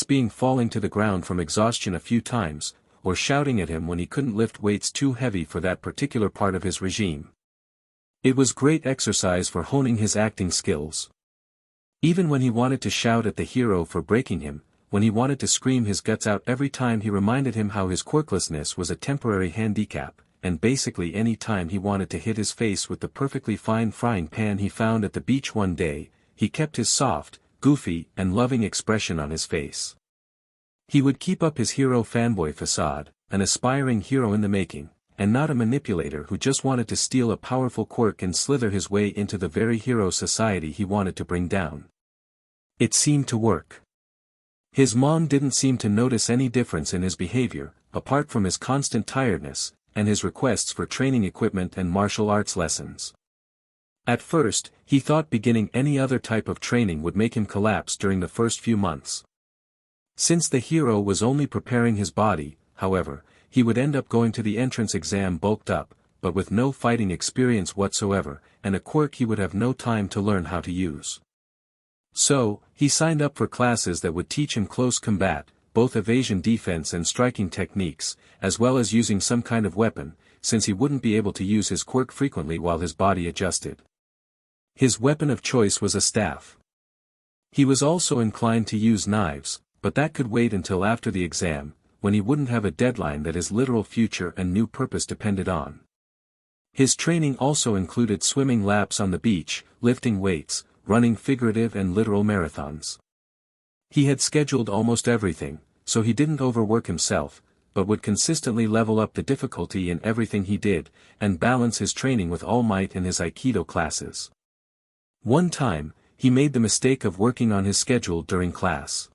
being falling to the ground from exhaustion a few times, or shouting at him when he couldn't lift weights too heavy for that particular part of his regime. It was great exercise for honing his acting skills. Even when he wanted to shout at the hero for breaking him, when he wanted to scream his guts out every time he reminded him how his quirklessness was a temporary handicap, and basically any time he wanted to hit his face with the perfectly fine frying pan he found at the beach one day, he kept his soft, goofy, and loving expression on his face. He would keep up his hero fanboy facade, an aspiring hero in the making, and not a manipulator who just wanted to steal a powerful quirk and slither his way into the very hero society he wanted to bring down. It seemed to work. His mom didn't seem to notice any difference in his behavior, apart from his constant tiredness, and his requests for training equipment and martial arts lessons. At first, he thought beginning any other type of training would make him collapse during the first few months. Since the hero was only preparing his body, however, he would end up going to the entrance exam bulked up, but with no fighting experience whatsoever, and a quirk he would have no time to learn how to use. So, he signed up for classes that would teach him close combat, both evasion defense and striking techniques, as well as using some kind of weapon, since he wouldn't be able to use his quirk frequently while his body adjusted. His weapon of choice was a staff. He was also inclined to use knives, but that could wait until after the exam, when he wouldn't have a deadline that his literal future and new purpose depended on. His training also included swimming laps on the beach, lifting weights, running figurative and literal marathons. He had scheduled almost everything, so he didn't overwork himself, but would consistently level up the difficulty in everything he did, and balance his training with all might in his Aikido classes. One time, he made the mistake of working on his schedule during class.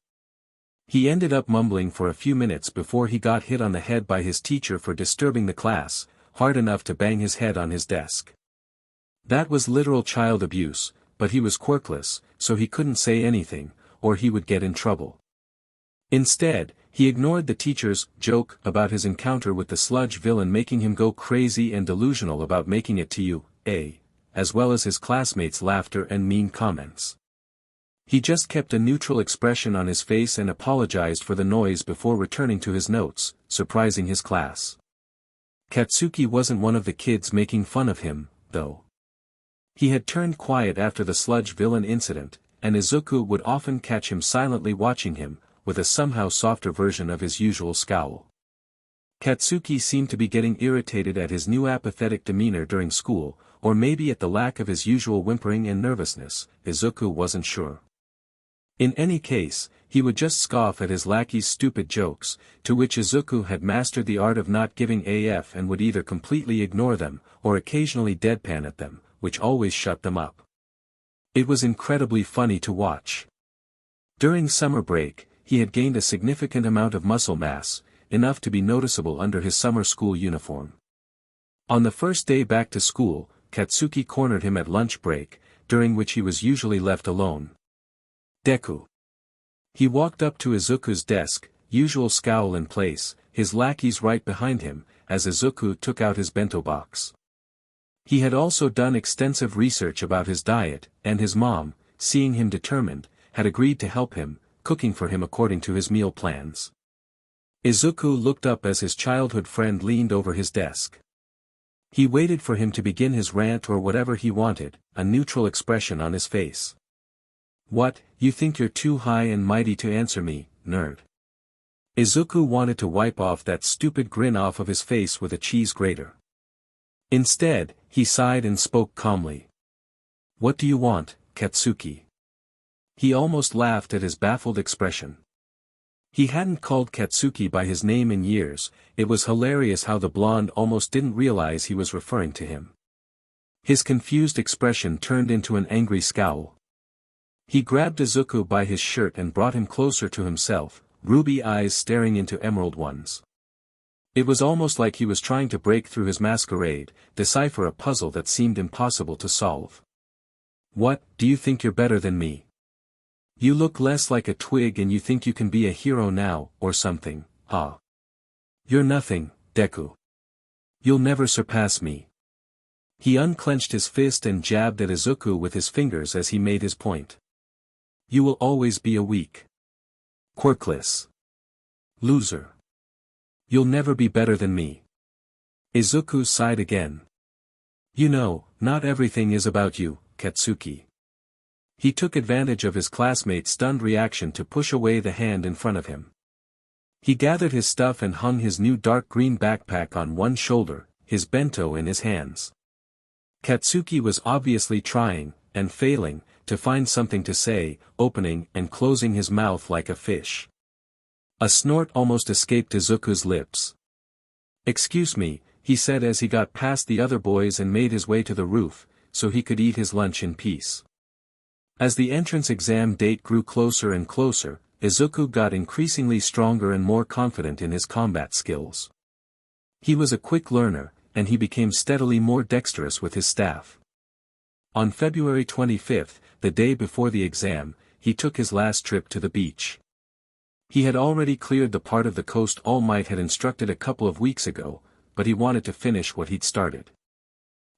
He ended up mumbling for a few minutes before he got hit on the head by his teacher for disturbing the class, hard enough to bang his head on his desk. That was literal child abuse, but he was quirkless, so he couldn't say anything, or he would get in trouble. Instead, he ignored the teacher's joke about his encounter with the sludge villain making him go crazy and delusional about making it to you, as well as his classmates' laughter and mean comments. He just kept a neutral expression on his face and apologized for the noise before returning to his notes, surprising his class. Katsuki wasn't one of the kids making fun of him, though. He had turned quiet after the sludge villain incident, and Izuku would often catch him silently watching him, with a somehow softer version of his usual scowl. Katsuki seemed to be getting irritated at his new apathetic demeanor during school, or maybe at the lack of his usual whimpering and nervousness, Izuku wasn't sure. In any case, he would just scoff at his lackey's stupid jokes, to which Izuku had mastered the art of not giving AF and would either completely ignore them, or occasionally deadpan at them, which always shut them up. It was incredibly funny to watch. During summer break, he had gained a significant amount of muscle mass, enough to be noticeable under his summer school uniform. On the first day back to school, Katsuki cornered him at lunch break, during which he was usually left alone. Deku. He walked up to Izuku's desk, usual scowl in place, his lackeys right behind him, as Izuku took out his bento box. He had also done extensive research about his diet, and his mom, seeing him determined, had agreed to help him, cooking for him according to his meal plans. Izuku looked up as his childhood friend leaned over his desk. He waited for him to begin his rant or whatever he wanted, a neutral expression on his face. "What, you think you're too high and mighty to answer me, nerd?" Izuku wanted to wipe off that stupid grin off of his face with a cheese grater. Instead, he sighed and spoke calmly. "What do you want, Katsuki?" He almost laughed at his baffled expression. He hadn't called Katsuki by his name in years. It was hilarious how the blonde almost didn't realize he was referring to him. His confused expression turned into an angry scowl. He grabbed Izuku by his shirt and brought him closer to himself, ruby eyes staring into emerald ones. It was almost like he was trying to break through his masquerade, decipher a puzzle that seemed impossible to solve. "What, do you think you're better than me? You look less like a twig and you think you can be a hero now, or something, huh? You're nothing, Deku. You'll never surpass me." He unclenched his fist and jabbed at Izuku with his fingers as he made his point. "You will always be a weak, quirkless loser. You'll never be better than me." Izuku sighed again. "You know, not everything is about you, Katsuki." He took advantage of his classmate's stunned reaction to push away the hand in front of him. He gathered his stuff and hung his new dark green backpack on one shoulder, his bento in his hands. Katsuki was obviously trying, and failing, to find something to say, opening and closing his mouth like a fish. A snort almost escaped Izuku's lips. "Excuse me," he said as he got past the other boys and made his way to the roof, so he could eat his lunch in peace. As the entrance exam date grew closer and closer, Izuku got increasingly stronger and more confident in his combat skills. He was a quick learner, and he became steadily more dexterous with his staff. On February 25th, the day before the exam, he took his last trip to the beach. He had already cleared the part of the coast All Might had instructed a couple of weeks ago, but he wanted to finish what he'd started.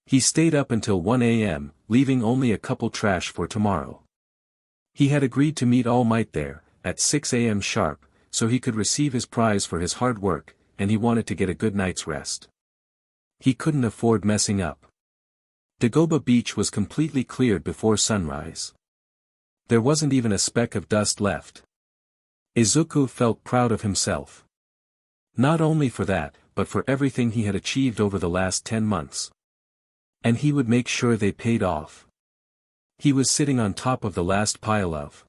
He stayed up until 1 a.m., leaving only a couple trash for tomorrow. He had agreed to meet All Might there, at 6 a.m. sharp, so he could receive his prize for his hard work, and he wanted to get a good night's rest. He couldn't afford messing up. Dagobah Beach was completely cleared before sunrise. There wasn't even a speck of dust left. Izuku felt proud of himself. Not only for that, but for everything he had achieved over the last 10 months. And he would make sure they paid off. He was sitting on top of the last pile of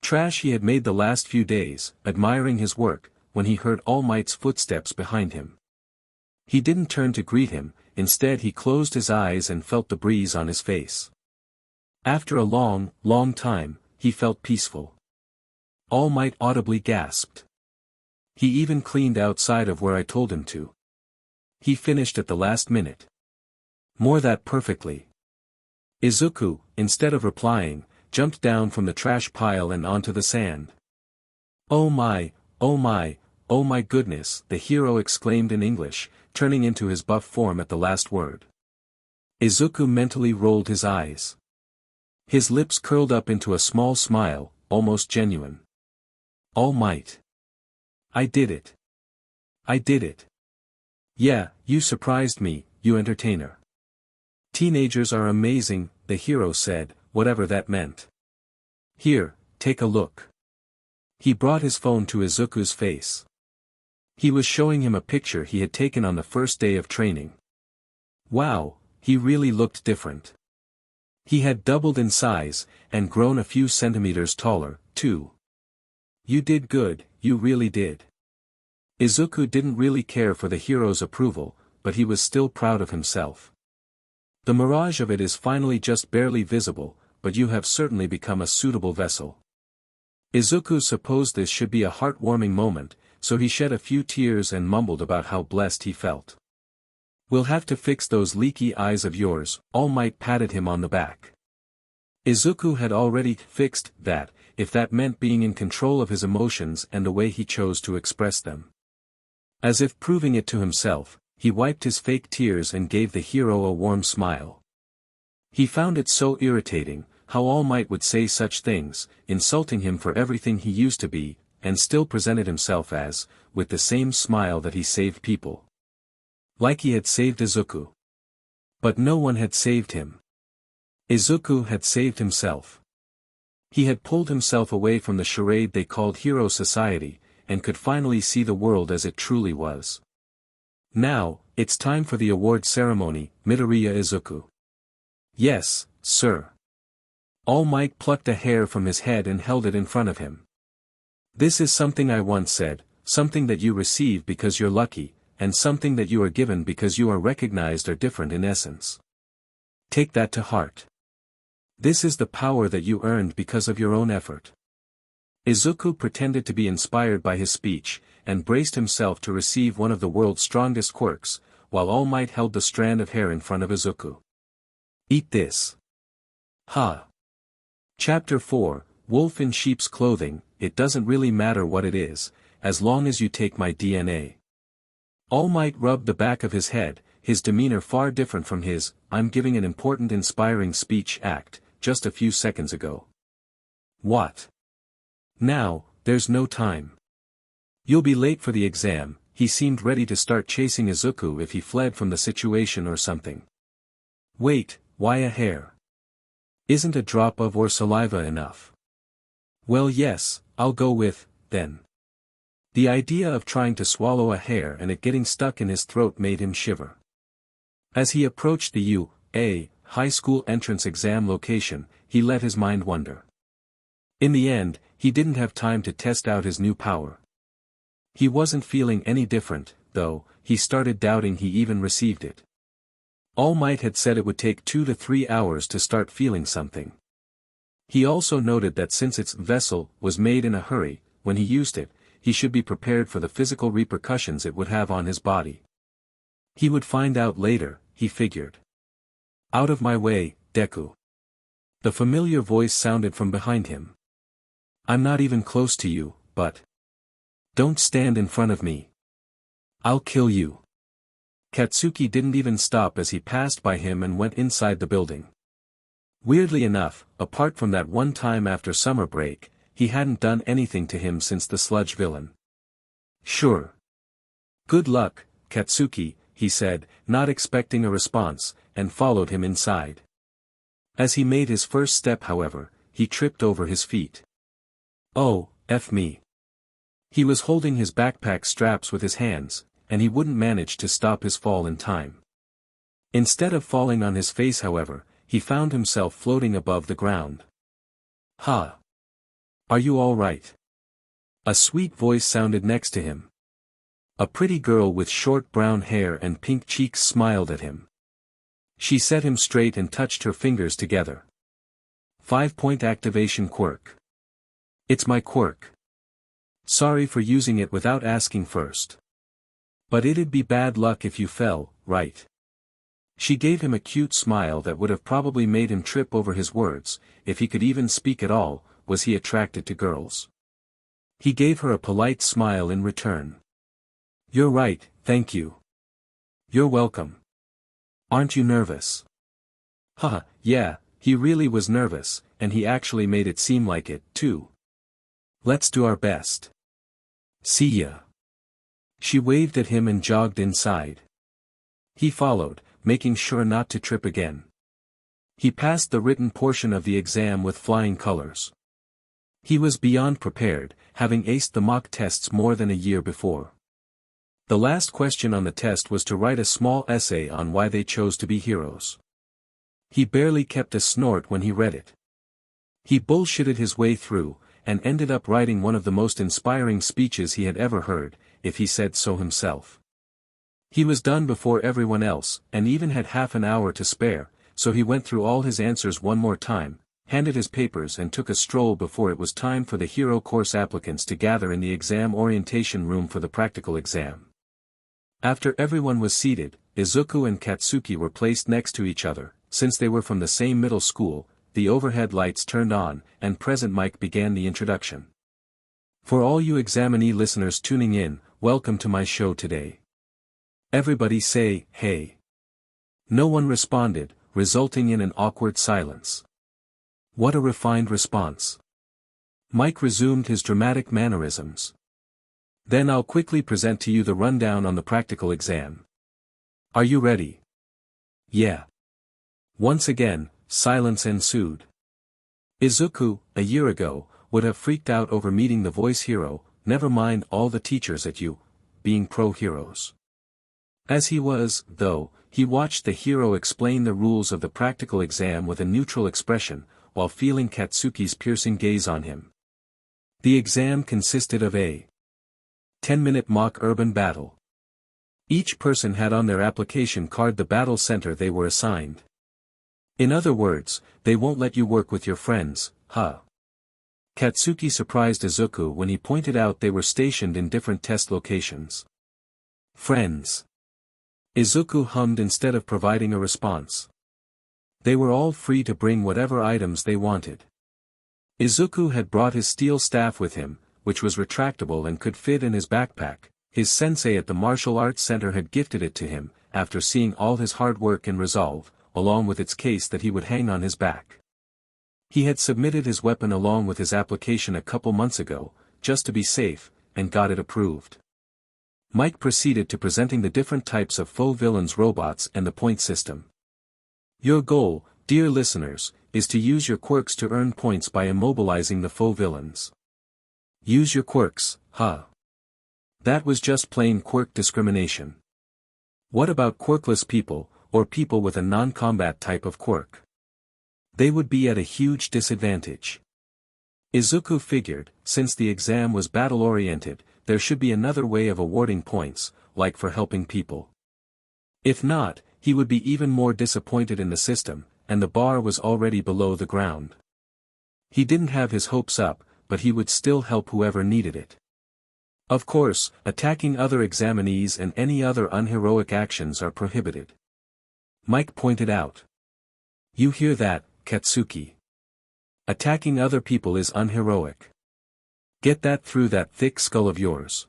trash he had made the last few days, admiring his work, when he heard All Might's footsteps behind him. He didn't turn to greet him, instead he closed his eyes and felt the breeze on his face. After a long, long time, he felt peaceful. All Might audibly gasped. "He even cleaned outside of where I told him to. He finished at the last minute. More that perfectly." Izuku, instead of replying, jumped down from the trash pile and onto the sand. "Oh my, oh my, oh my goodness," the hero exclaimed in English, turning into his buff form at the last word. Izuku mentally rolled his eyes. His lips curled up into a small smile, almost genuine. "All Might. I did it. I did it. Yeah, you surprised me, you entertainer." "Teenagers are amazing," the hero said, whatever that meant. "Here, take a look." He brought his phone to Izuku's face. He was showing him a picture he had taken on the first day of training. Wow, he really looked different. He had doubled in size, and grown a few centimeters taller, too. "You did good, you really did." Izuku didn't really care for the hero's approval, but he was still proud of himself. "The mirage of it is finally just barely visible, but you have certainly become a suitable vessel." Izuku supposed this should be a heartwarming moment, so he shed a few tears and mumbled about how blessed he felt. "We'll have to fix those leaky eyes of yours," All Might patted him on the back. Izuku had already fixed that, if that meant being in control of his emotions and the way he chose to express them. As if proving it to himself, he wiped his fake tears and gave the hero a warm smile. He found it so irritating, how All Might would say such things, insulting him for everything he used to be, and still presented himself as, with the same smile that he saved people. Like he had saved Izuku. But no one had saved him. Izuku had saved himself. He had pulled himself away from the charade they called Hero Society, and could finally see the world as it truly was. "Now, it's time for the award ceremony, Midoriya Izuku." "Yes, sir." All Might plucked a hair from his head and held it in front of him. "This is something I once said, something that you receive because you're lucky, and something that you are given because you are recognized or different in essence. Take that to heart. This is the power that you earned because of your own effort." Izuku pretended to be inspired by his speech, and braced himself to receive one of the world's strongest quirks, while All Might held the strand of hair in front of Izuku. "Eat this." Ha! Chapter 4, Wolf in Sheep's Clothing. It doesn't really matter what it is, as long as you take my DNA. All Might rubbed the back of his head, his demeanor far different from his, "I'm giving an important inspiring speech" act, just a few seconds ago. "What? Now, there's no time. You'll be late for the exam." He seemed ready to start chasing Izuku if he fled from the situation or something. "Wait, why a hair? Isn't a drop of or saliva enough?" "Well yes, I'll go with, then." The idea of trying to swallow a hair and it getting stuck in his throat made him shiver. As he approached the high school entrance exam location, he let his mind wander. In the end, he didn't have time to test out his new power. He wasn't feeling any different, though. He started doubting he even received it. All Might had said it would take 2 to 3 hours to start feeling something. He also noted that since its vessel was made in a hurry, when he used it, he should be prepared for the physical repercussions it would have on his body. He would find out later, he figured. Out of my way, Deku. The familiar voice sounded from behind him. I'm not even close to you, but... Don't stand in front of me. I'll kill you. Katsuki didn't even stop as he passed by him and went inside the building. Weirdly enough, apart from that one time after summer break, he hadn't done anything to him since the sludge villain. Sure. Good luck, Katsuki, he said, not expecting a response, and followed him inside. As he made his first step however, he tripped over his feet. Oh, F me. He was holding his backpack straps with his hands, and he wouldn't manage to stop his fall in time. Instead of falling on his face however, he found himself floating above the ground. Ha! Are you all right? A sweet voice sounded next to him. A pretty girl with short brown hair and pink cheeks smiled at him. She set him straight and touched her fingers together. 5-point activation quirk. It's my quirk. Sorry for using it without asking first. But it'd be bad luck if you fell, right? She gave him a cute smile that would have probably made him trip over his words. If he could even speak at all, was he attracted to girls? He gave her a polite smile in return. You're right, thank you. You're welcome. Aren't you nervous? Haha, yeah, he really was nervous, and he actually made it seem like it, too. Let's do our best. See ya. She waved at him and jogged inside. He followed, making sure not to trip again. He passed the written portion of the exam with flying colors. He was beyond prepared, having aced the mock tests more than a year before. The last question on the test was to write a small essay on why they chose to be heroes. He barely kept a snort when he read it. He bullshitted his way through, and ended up writing one of the most inspiring speeches he had ever heard, if he said so himself. He was done before everyone else, and even had half an hour to spare, so he went through all his answers one more time, handed his papers and took a stroll before it was time for the hero course applicants to gather in the exam orientation room for the practical exam. After everyone was seated, Izuku and Katsuki were placed next to each other. Since they were from the same middle school, the overhead lights turned on, and Present Mike began the introduction. For all you examinee listeners tuning in, welcome to my show today. Everybody say, hey. No one responded, resulting in an awkward silence. What a refined response. Mike resumed his dramatic mannerisms. Then I'll quickly present to you the rundown on the practical exam. Are you ready? Yeah. Once again, silence ensued. Izuku, a year ago, would have freaked out over meeting the voice hero, never mind all the teachers at you, being pro-heroes. As he was, though, he watched the hero explain the rules of the practical exam with a neutral expression, while feeling Katsuki's piercing gaze on him. The exam consisted of a 10-minute mock urban battle. Each person had on their application card the battle center they were assigned. In other words, they won't let you work with your friends, huh? Katsuki surprised Izuku when he pointed out they were stationed in different test locations. Friends. Izuku hummed instead of providing a response. They were all free to bring whatever items they wanted. Izuku had brought his steel staff with him, which was retractable and could fit in his backpack. His sensei at the martial arts center had gifted it to him, after seeing all his hard work and resolve, along with its case that he would hang on his back. He had submitted his weapon along with his application a couple months ago, just to be safe, and got it approved. Mike proceeded to presenting the different types of faux villains robots and the point system. Your goal, dear listeners, is to use your quirks to earn points by immobilizing the faux villains. Use your quirks, huh? That was just plain quirk discrimination. What about quirkless people, or people with a non-combat type of quirk. They would be at a huge disadvantage. Izuku figured, since the exam was battle-oriented, there should be another way of awarding points, like for helping people. If not, he would be even more disappointed in the system, and the bar was already below the ground. He didn't have his hopes up, but he would still help whoever needed it. Of course, attacking other examinees and any other unheroic actions are prohibited. Mike pointed out. You hear that, Katsuki? Attacking other people is unheroic. Get that through that thick skull of yours.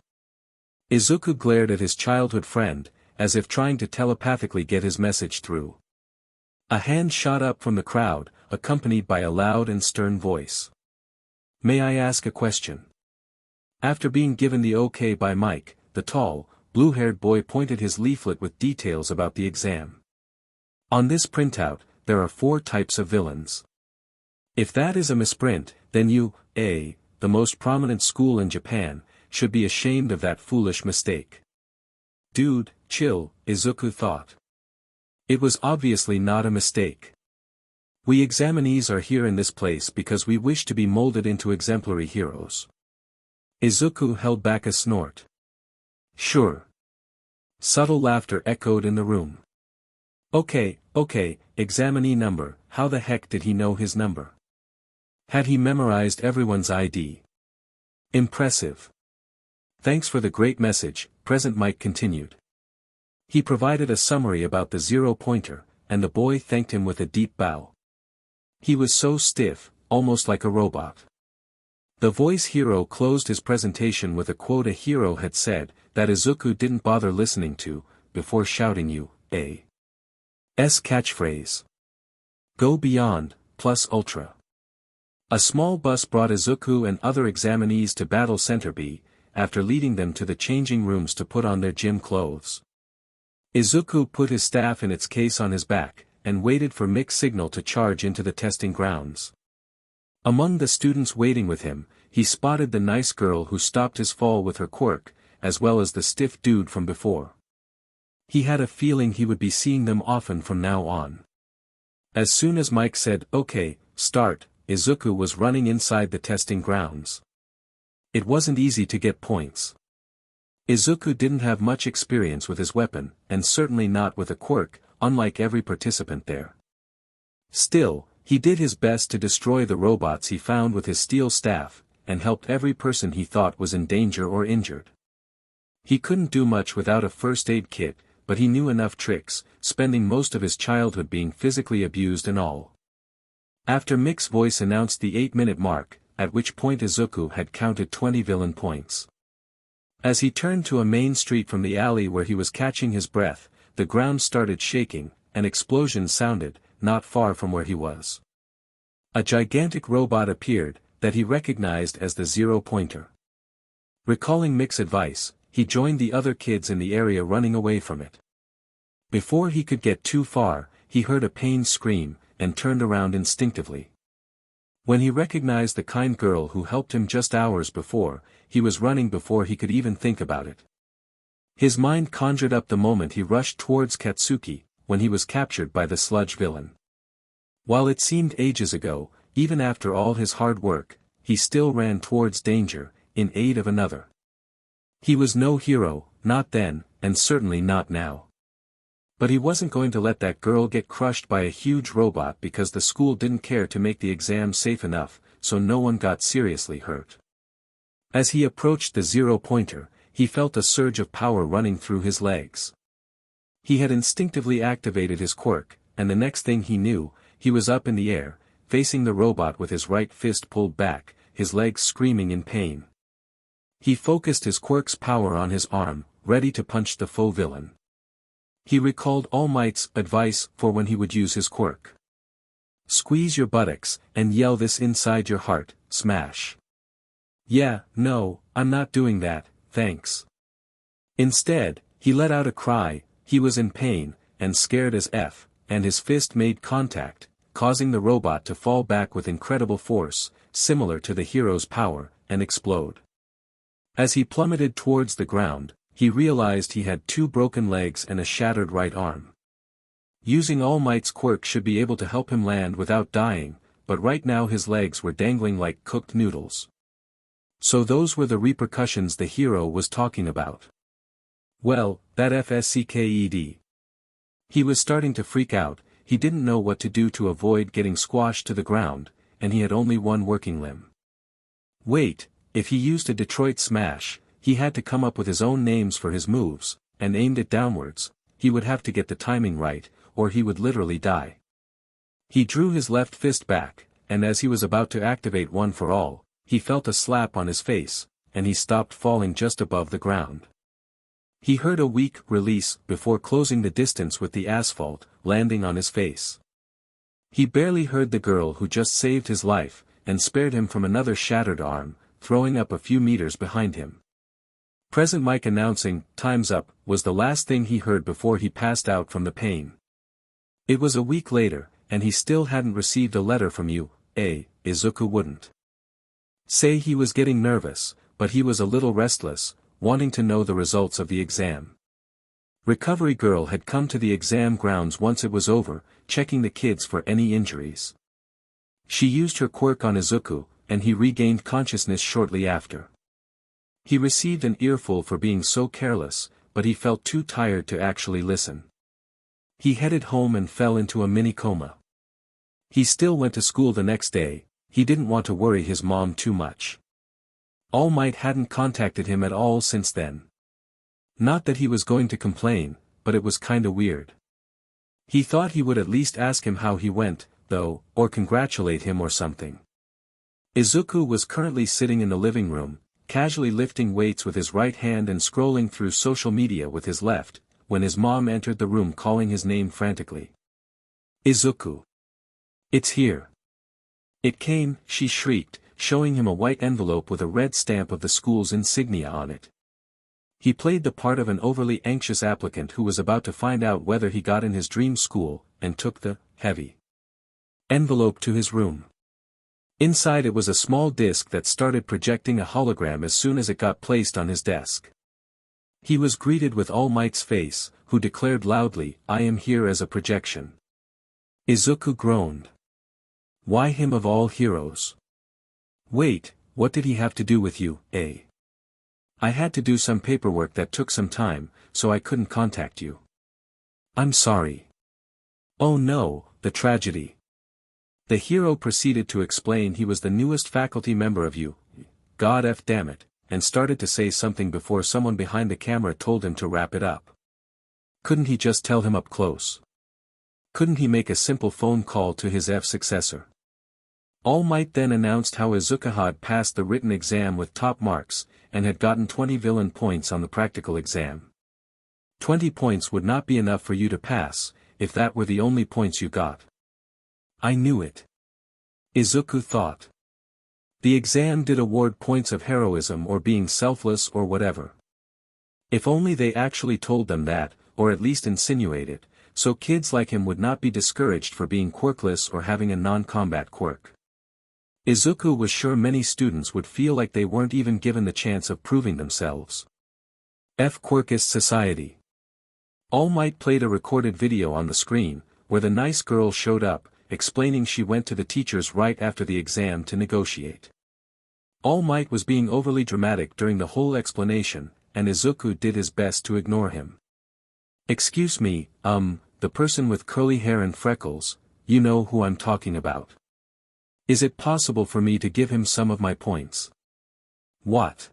Izuku glared at his childhood friend, as if trying to telepathically get his message through. A hand shot up from the crowd, accompanied by a loud and stern voice. May I ask a question? After being given the okay by Mike, the tall, blue-haired boy pointed his leaflet with details about the exam. On this printout, there are 4 types of villains. If that is a misprint, then you, the most prominent school in Japan, should be ashamed of that foolish mistake. Dude, chill, Izuku thought. It was obviously not a mistake. We examinees are here in this place because we wish to be molded into exemplary heroes. Izuku held back a snort. Sure. Subtle laughter echoed in the room. Okay, examinee number, how the heck did he know his number? Had he memorized everyone's ID? Impressive. Thanks for the great message, Present Mike continued. He provided a summary about the 0-pointer, and the boy thanked him with a deep bow. He was so stiff, almost like a robot. The voice hero closed his presentation with a quote a hero had said, that Izuku didn't bother listening to, before shouting you, S catchphrase. Go beyond, plus ultra. A small bus brought Izuku and other examinees to Battle Center B, after leading them to the changing rooms to put on their gym clothes. Izuku put his staff in its case on his back, and waited for Mick's signal to charge into the testing grounds. Among the students waiting with him, he spotted the nice girl who stopped his fall with her quirk, as well as the stiff dude from before. He had a feeling he would be seeing them often from now on. As soon as Mike said, okay, start, Izuku was running inside the testing grounds. It wasn't easy to get points. Izuku didn't have much experience with his weapon, and certainly not with a quirk, unlike every participant there. Still, he did his best to destroy the robots he found with his steel staff, and helped every person he thought was in danger or injured. He couldn't do much without a first aid kit, but he knew enough tricks, spending most of his childhood being physically abused and all. After Mick's voice announced the 8-minute mark, at which point Izuku had counted 20 villain points. As he turned to a main street from the alley where he was catching his breath, the ground started shaking, and explosions sounded, not far from where he was. A gigantic robot appeared, that he recognized as the 0-pointer. Recalling Mick's advice, he joined the other kids in the area running away from it. Before he could get too far, he heard a pained scream, and turned around instinctively. When he recognized the kind girl who helped him just hours before, he was running before he could even think about it. His mind conjured up the moment he rushed towards Katsuki, when he was captured by the sludge villain. While it seemed ages ago, even after all his hard work, he still ran towards danger, in aid of another. He was no hero, not then, and certainly not now. But he wasn't going to let that girl get crushed by a huge robot because the school didn't care to make the exam safe enough, so no one got seriously hurt. As he approached the 0-pointer, he felt a surge of power running through his legs. He had instinctively activated his quirk, and the next thing he knew, he was up in the air, facing the robot with his right fist pulled back, his legs screaming in pain. He focused his quirk's power on his arm, ready to punch the faux villain. He recalled All Might's advice for when he would use his quirk. Squeeze your buttocks, and yell this inside your heart, smash. Yeah, no, I'm not doing that, thanks. Instead, he let out a cry, he was in pain, and scared as F, and his fist made contact, causing the robot to fall back with incredible force, similar to the hero's power, and explode. As he plummeted towards the ground, he realized he had 2 broken legs and a shattered right arm. Using All Might's quirk should be able to help him land without dying, but right now his legs were dangling like cooked noodles. So those were the repercussions the hero was talking about. Well, that FSCKED. He was starting to freak out. He didn't know what to do to avoid getting squashed to the ground, and he had only one working limb. Wait, if he used a Detroit Smash, he had to come up with his own names for his moves, and aimed it downwards. He would have to get the timing right, or he would literally die. He drew his left fist back, and as he was about to activate One for All, he felt a slap on his face, and he stopped falling just above the ground. He heard a weak release before closing the distance with the asphalt, landing on his face. He barely heard the girl who just saved his life, and spared him from another shattered arm, throwing up a few meters behind him. Present Mike announcing, "Time's up," was the last thing he heard before he passed out from the pain. It was a week later, and he still hadn't received a letter from you. Izuku wouldn't say he was getting nervous, but he was a little restless, wanting to know the results of the exam. Recovery Girl had come to the exam grounds once it was over, checking the kids for any injuries. She used her quirk on Izuku, and he regained consciousness shortly after. He received an earful for being so careless, but he felt too tired to actually listen. He headed home and fell into a mini coma. He still went to school the next day. He didn't want to worry his mom too much. All Might hadn't contacted him at all since then. Not that he was going to complain, but it was kinda weird. He thought he would at least ask him how he went, though, or congratulate him or something. Izuku was currently sitting in the living room, casually lifting weights with his right hand and scrolling through social media with his left, when his mom entered the room calling his name frantically. "Izuku! It's here!" "It came," she shrieked, showing him a white envelope with a red stamp of the school's insignia on it. He played the part of an overly anxious applicant who was about to find out whether he got in his dream school, and took the heavy envelope to his room. Inside it was a small disc that started projecting a hologram as soon as it got placed on his desk. He was greeted with All Might's face, who declared loudly, "I am here as a projection." Izuku groaned. Why him of all heroes? "Wait, what did he have to do with you, eh?" "I had to do some paperwork that took some time, so I couldn't contact you." "I'm sorry." "Oh no, the tragedy." The hero proceeded to explain he was the newest faculty member of you. God f damn it, and started to say something before someone behind the camera told him to wrap it up. Couldn't he just tell him up close? Couldn't he make a simple phone call to his successor? All Might then announced how Izuku had passed the written exam with top marks, and had gotten 20 villain points on the practical exam. 20 points would not be enough for you to pass, if that were the only points you got. I knew it. Izuku thought. The exam did award points of heroism or being selfless or whatever. If only they actually told them that, or at least insinuated, so kids like him would not be discouraged for being quirkless or having a non-combat quirk. Izuku was sure many students would feel like they weren't even given the chance of proving themselves. Quirkist Society. All Might played a recorded video on the screen, where the nice girl showed up, explaining she went to the teachers right after the exam to negotiate. All Might was being overly dramatic during the whole explanation, and Izuku did his best to ignore him. "Excuse me, the person with curly hair and freckles, you know who I'm talking about. Is it possible for me to give him some of my points?" "What?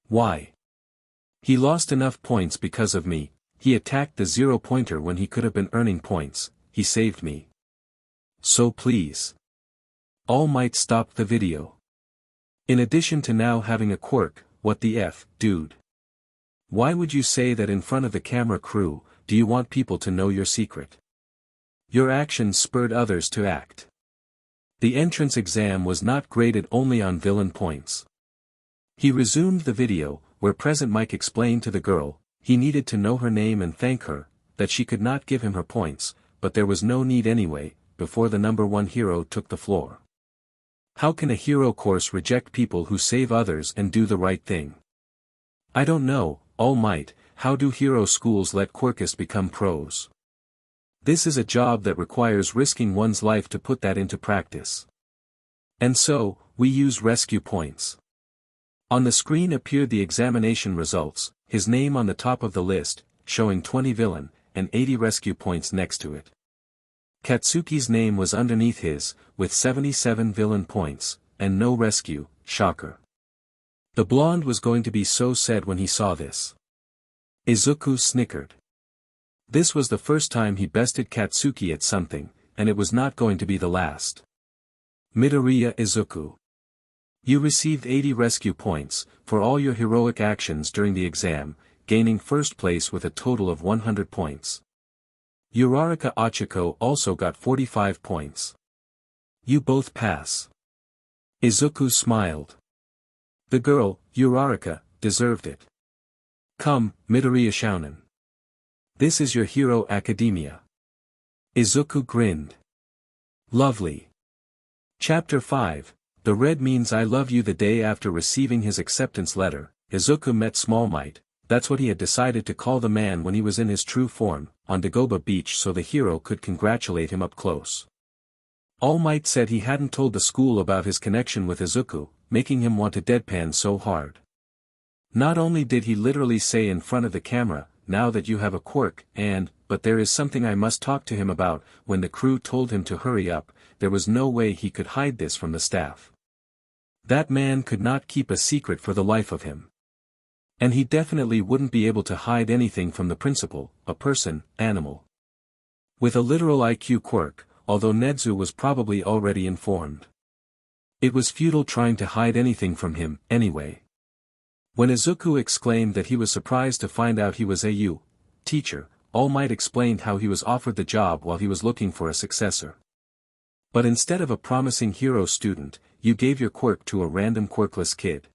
Why?" "He lost enough points because of me. He attacked the 0-pointer when he could have been earning points. He saved me. So please." All Might stopped the video. In addition to now having a quirk, what the F, dude? Why would you say that in front of the camera crew? Do you want people to know your secret? Your actions spurred others to act. The entrance exam was not graded only on villain points. He resumed the video, where Present Mike explained to the girl, he needed to know her name and thank her, that she could not give him her points, but there was no need anyway, before the number one hero took the floor. How can a hero course reject people who save others and do the right thing? I don't know, All Might, how do hero schools let quirkists become pros? This is a job that requires risking one's life to put that into practice. And so, we use rescue points. On the screen appeared the examination results, his name on the top of the list, showing 20 villain, and 80 rescue points next to it. Katsuki's name was underneath his, with 77 villain points, and no rescue, shocker. The blonde was going to be so sad when he saw this. Izuku snickered. This was the first time he bested Katsuki at something, and it was not going to be the last. Midoriya Izuku. You received 80 rescue points, for all your heroic actions during the exam, gaining first place with a total of 100 points. Uraraka Ochiko also got 45 points. You both pass. Izuku smiled. The girl, Uraraka, deserved it. Come, Midoriya Shounen. This is your hero academia. Izuku grinned. Lovely. Chapter 5, The Red Means I Love You. The day after receiving his acceptance letter, Izuku met Small Might, that's what he had decided to call the man when he was in his true form, on Dagoba Beach so the hero could congratulate him up close. All Might said he hadn't told the school about his connection with Izuku, making him want to deadpan so hard. Not only did he literally say in front of the camera, now that you have a quirk, but there is something I must talk to him about, when the crew told him to hurry up, there was no way he could hide this from the staff. That man could not keep a secret for the life of him. And he definitely wouldn't be able to hide anything from the principal, a person, animal. With a literal IQ quirk, although Nedzu was probably already informed. It was futile trying to hide anything from him, anyway. When Izuku exclaimed that he was surprised to find out he was a teacher, All Might explained how he was offered the job while he was looking for a successor. But instead of a promising hero student, you gave your quirk to a random quirkless kid.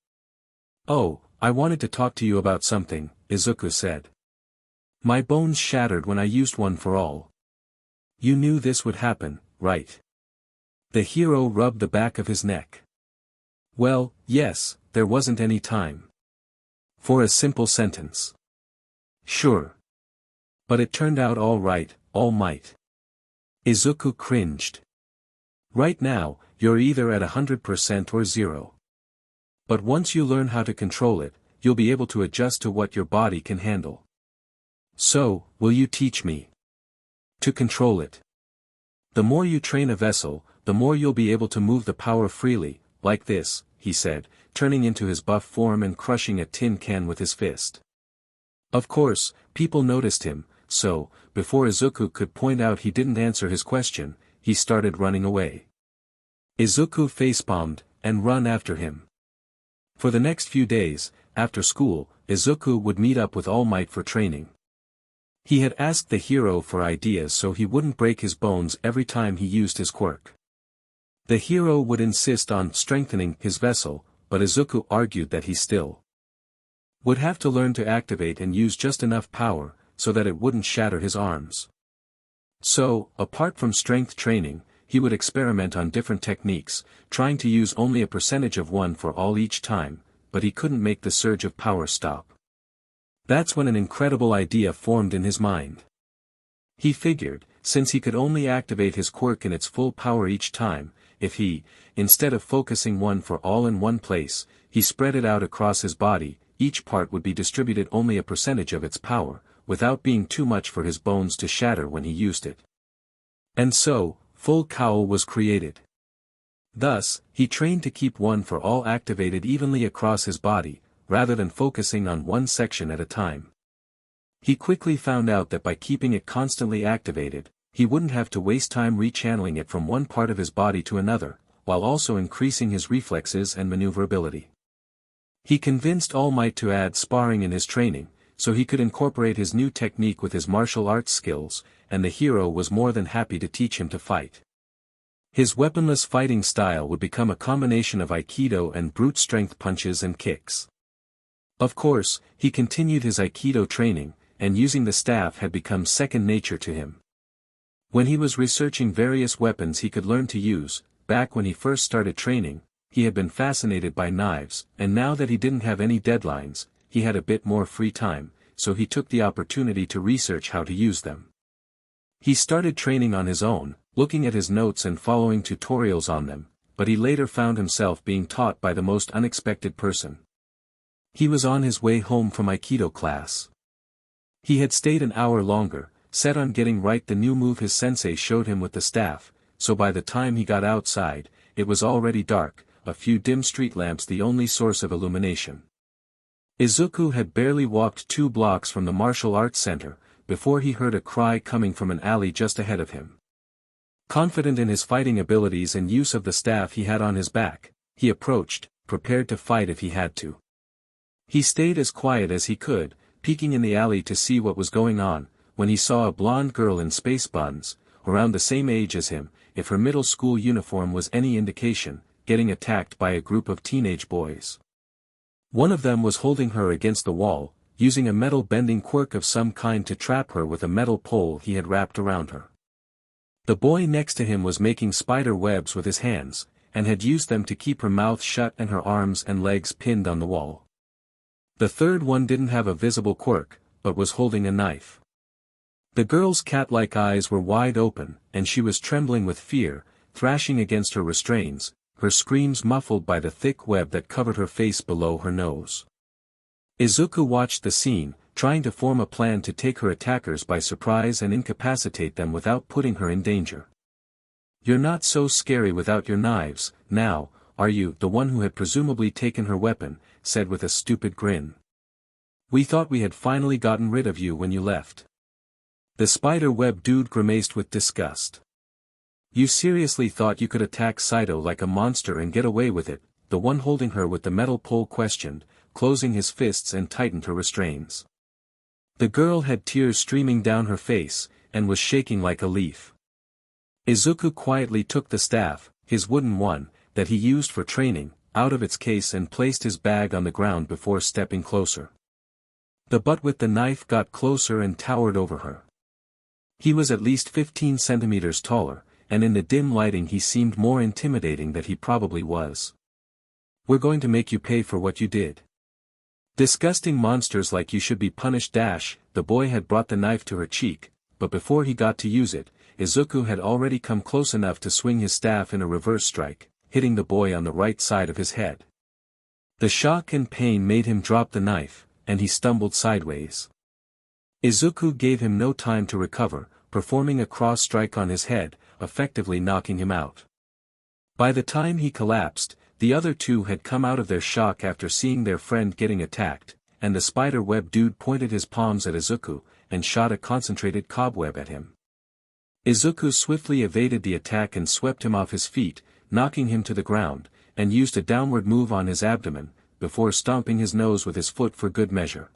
Oh, I wanted to talk to you about something, Izuku said. My bones shattered when I used one for all. You knew this would happen, right? The hero rubbed the back of his neck. Well, yes, there wasn't any time. For a simple sentence. Sure. But it turned out all right, All Might. Izuku cringed. Right now, you're either at 100% or 0. But once you learn how to control it, you'll be able to adjust to what your body can handle. So, will you teach me to control it? The more you train a vessel, the more you'll be able to move the power freely, like this, he said, turning into his buff form and crushing a tin can with his fist. Of course, people noticed him, so, before Izuku could point out he didn't answer his question, he started running away. Izuku facepalmed, and ran after him. For the next few days, after school, Izuku would meet up with All Might for training. He had asked the hero for ideas so he wouldn't break his bones every time he used his quirk. The hero would insist on strengthening his vessel, but Izuku argued that he still would have to learn to activate and use just enough power, so that it wouldn't shatter his arms. So, apart from strength training, he would experiment on different techniques, trying to use only a percentage of one for all each time, but he couldn't make the surge of power stop. That's when an incredible idea formed in his mind. He figured, since he could only activate his quirk in its full power each time, if he, instead of focusing one for all in one place, he spread it out across his body, each part would be distributed only a percentage of its power, without being too much for his bones to shatter when he used it. And so, full cowl was created. Thus, he trained to keep one for all activated evenly across his body, rather than focusing on one section at a time. He quickly found out that by keeping it constantly activated, he wouldn't have to waste time rechanneling it from one part of his body to another, while also increasing his reflexes and maneuverability. He convinced All Might to add sparring in his training, so he could incorporate his new technique with his martial arts skills, and the hero was more than happy to teach him to fight. His weaponless fighting style would become a combination of Aikido and brute strength punches and kicks. Of course, he continued his Aikido training, and using the staff had become second nature to him. When he was researching various weapons he could learn to use, back when he first started training, he had been fascinated by knives, and now that he didn't have any deadlines, he had a bit more free time, so he took the opportunity to research how to use them. He started training on his own, looking at his notes and following tutorials on them, but he later found himself being taught by the most unexpected person. He was on his way home from Aikido class. He had stayed an hour longer, set on getting right the new move his sensei showed him with the staff, so by the time he got outside, it was already dark, a few dim street lamps the only source of illumination. Izuku had barely walked 2 blocks from the martial arts center, before he heard a cry coming from an alley just ahead of him. Confident in his fighting abilities and use of the staff he had on his back, he approached, prepared to fight if he had to. He stayed as quiet as he could, peeking in the alley to see what was going on, when he saw a blonde girl in space buns, around the same age as him, if her middle school uniform was any indication, getting attacked by a group of teenage boys. One of them was holding her against the wall, using a metal bending quirk of some kind to trap her with a metal pole he had wrapped around her. The boy next to him was making spider webs with his hands, and had used them to keep her mouth shut and her arms and legs pinned on the wall. The third one didn't have a visible quirk, but was holding a knife. The girl's cat-like eyes were wide open, and she was trembling with fear, thrashing against her restraints, her screams muffled by the thick web that covered her face below her nose. Izuku watched the scene, trying to form a plan to take her attackers by surprise and incapacitate them without putting her in danger. "You're not so scary without your knives, now, are you?" the one who had presumably taken her weapon, said with a stupid grin. "We thought we had finally gotten rid of you when you left." The spider web dude grimaced with disgust. "You seriously thought you could attack Saito like a monster and get away with it?" the one holding her with the metal pole questioned, closing his fists and tightened her restraints. The girl had tears streaming down her face, and was shaking like a leaf. Izuku quietly took the staff, his wooden one, that he used for training, out of its case and placed his bag on the ground before stepping closer. The butt with the knife got closer and towered over her. He was at least 15 centimeters taller, and in the dim lighting he seemed more intimidating than he probably was. "We're going to make you pay for what you did. Disgusting monsters like you should be punished." The boy had brought the knife to her cheek, but before he got to use it, Izuku had already come close enough to swing his staff in a reverse strike, hitting the boy on the right side of his head. The shock and pain made him drop the knife, and he stumbled sideways. Izuku gave him no time to recover, performing a cross strike on his head, effectively knocking him out. By the time he collapsed, the other two had come out of their shock after seeing their friend getting attacked, and the spider web dude pointed his palms at Izuku, and shot a concentrated cobweb at him. Izuku swiftly evaded the attack and swept him off his feet, knocking him to the ground, and used a downward move on his abdomen, before stomping his nose with his foot for good measure.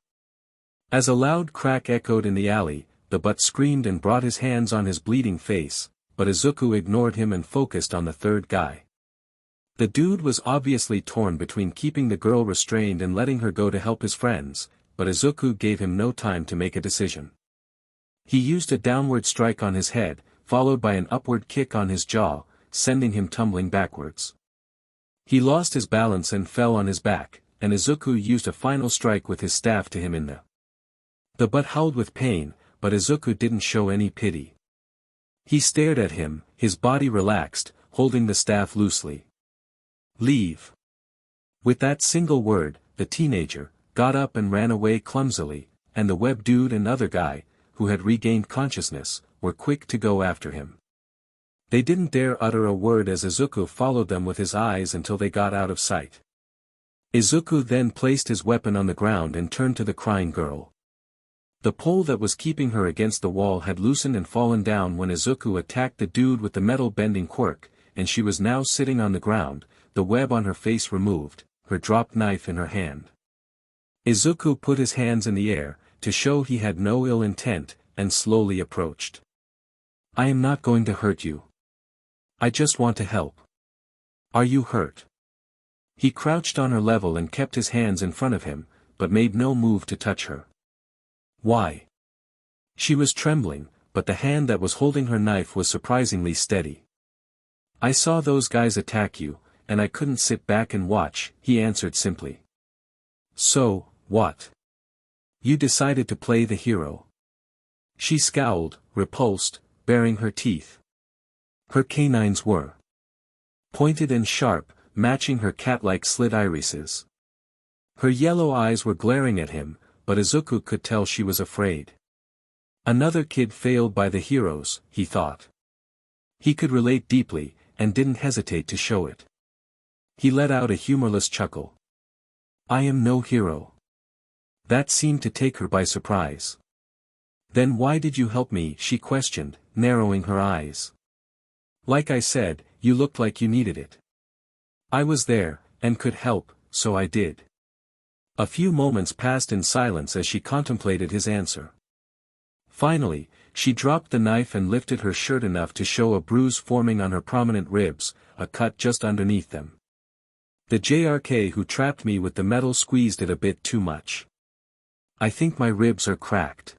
As a loud crack echoed in the alley, the butt screamed and brought his hands on his bleeding face, but Izuku ignored him and focused on the third guy. The dude was obviously torn between keeping the girl restrained and letting her go to help his friends, but Izuku gave him no time to make a decision. He used a downward strike on his head, followed by an upward kick on his jaw, sending him tumbling backwards. He lost his balance and fell on his back, and Izuku used a final strike with his staff to him in the butt. Howled with pain, but Izuku didn't show any pity. He stared at him, his body relaxed, holding the staff loosely. "Leave." With that single word, the teenager got up and ran away clumsily, and the web dude and other guy, who had regained consciousness, were quick to go after him. They didn't dare utter a word as Izuku followed them with his eyes until they got out of sight. Izuku then placed his weapon on the ground and turned to the crying girl. The pole that was keeping her against the wall had loosened and fallen down when Izuku attacked the dude with the metal bending quirk, and she was now sitting on the ground, the web on her face removed, her dropped knife in her hand. Izuku put his hands in the air, to show he had no ill intent, and slowly approached. "I am not going to hurt you. I just want to help. Are you hurt?" He crouched on her level and kept his hands in front of him, but made no move to touch her. "Why?" She was trembling, but the hand that was holding her knife was surprisingly steady. "I saw those guys attack you, and I couldn't sit back and watch," he answered simply. "So, what? You decided to play the hero?" She scowled, repulsed, baring her teeth. Her canines were pointed and sharp, matching her cat-like slit irises. Her yellow eyes were glaring at him, but Izuku could tell she was afraid. Another kid failed by the heroes, he thought. He could relate deeply, and didn't hesitate to show it. He let out a humorless chuckle. I am no hero. That seemed to take her by surprise. Then why did you help me? She questioned, narrowing her eyes. Like I said, you looked like you needed it. I was there, and could help, so I did. A few moments passed in silence as she contemplated his answer. Finally, she dropped the knife and lifted her shirt enough to show a bruise forming on her prominent ribs, a cut just underneath them. The JRK who trapped me with the metal squeezed it a bit too much. I think my ribs are cracked.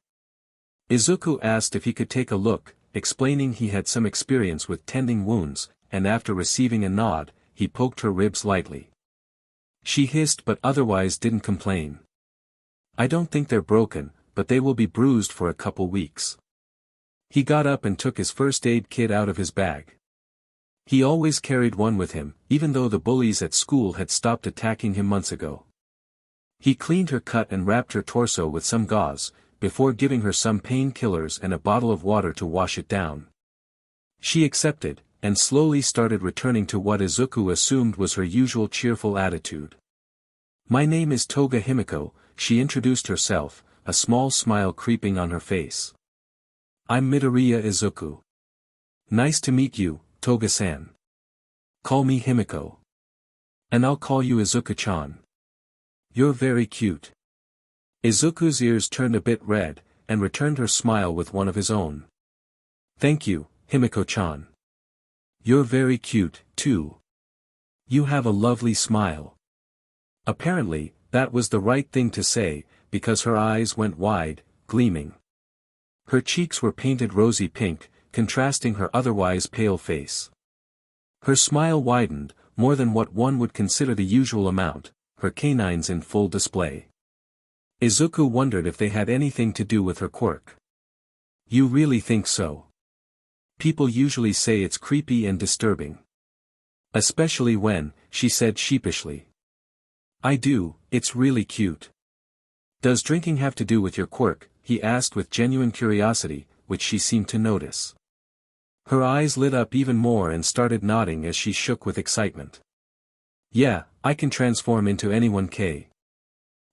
Izuku asked if he could take a look, explaining he had some experience with tending wounds, and after receiving a nod, he poked her ribs lightly. She hissed but otherwise didn't complain. I don't think they're broken, but they will be bruised for a couple weeks. He got up and took his first aid kit out of his bag. He always carried one with him, even though the bullies at school had stopped attacking him months ago. He cleaned her cut and wrapped her torso with some gauze, before giving her some painkillers and a bottle of water to wash it down. She accepted, and slowly started returning to what Izuku assumed was her usual cheerful attitude. My name is Toga Himiko, she introduced herself, a small smile creeping on her face. I'm Midoriya Izuku. Nice to meet you, Toga-san. Call me Himiko. And I'll call you Izuku-chan. You're very cute. Izuku's ears turned a bit red, and returned her smile with one of his own. Thank you, Himiko-chan. You're very cute, too. You have a lovely smile. Apparently, that was the right thing to say, because her eyes went wide, gleaming. Her cheeks were painted rosy pink, contrasting her otherwise pale face. Her smile widened, more than what one would consider the usual amount, her canines in full display. Izuku wondered if they had anything to do with her quirk. You really think so? People usually say it's creepy and disturbing. Especially when, she said sheepishly. I do, it's really cute. Does drinking have to do with your quirk? He asked with genuine curiosity, which she seemed to notice. Her eyes lit up even more and started nodding as she shook with excitement. Yeah, I can transform into anyone.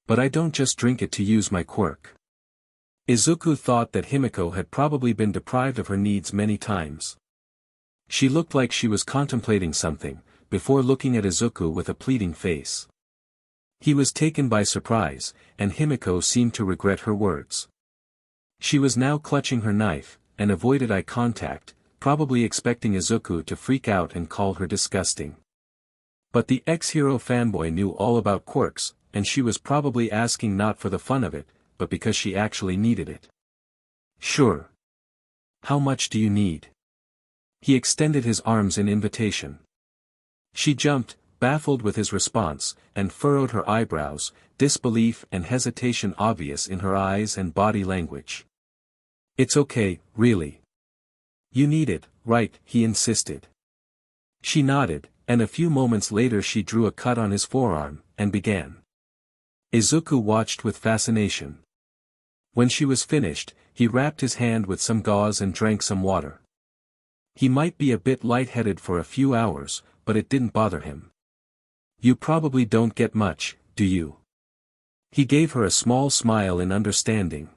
But I don't just drink it to use my quirk. Izuku thought that Himiko had probably been deprived of her needs many times. She looked like she was contemplating something, before looking at Izuku with a pleading face. He was taken by surprise, and Himiko seemed to regret her words. She was now clutching her knife, and avoided eye contact, probably expecting Izuku to freak out and call her disgusting. But the ex-hero fanboy knew all about quirks, and she was probably asking not for the fun of it, but because she actually needed it. Sure. How much do you need? He extended his arms in invitation. She jumped, baffled with his response, and furrowed her eyebrows, disbelief and hesitation obvious in her eyes and body language. It's okay, really. You need it, right? He insisted. She nodded, and a few moments later she drew a cut on his forearm, and began. Izuku watched with fascination. When she was finished, he wrapped his hand with some gauze and drank some water. He might be a bit lightheaded for a few hours, but it didn't bother him. You probably don't get much, do you? He gave her a small smile in understanding.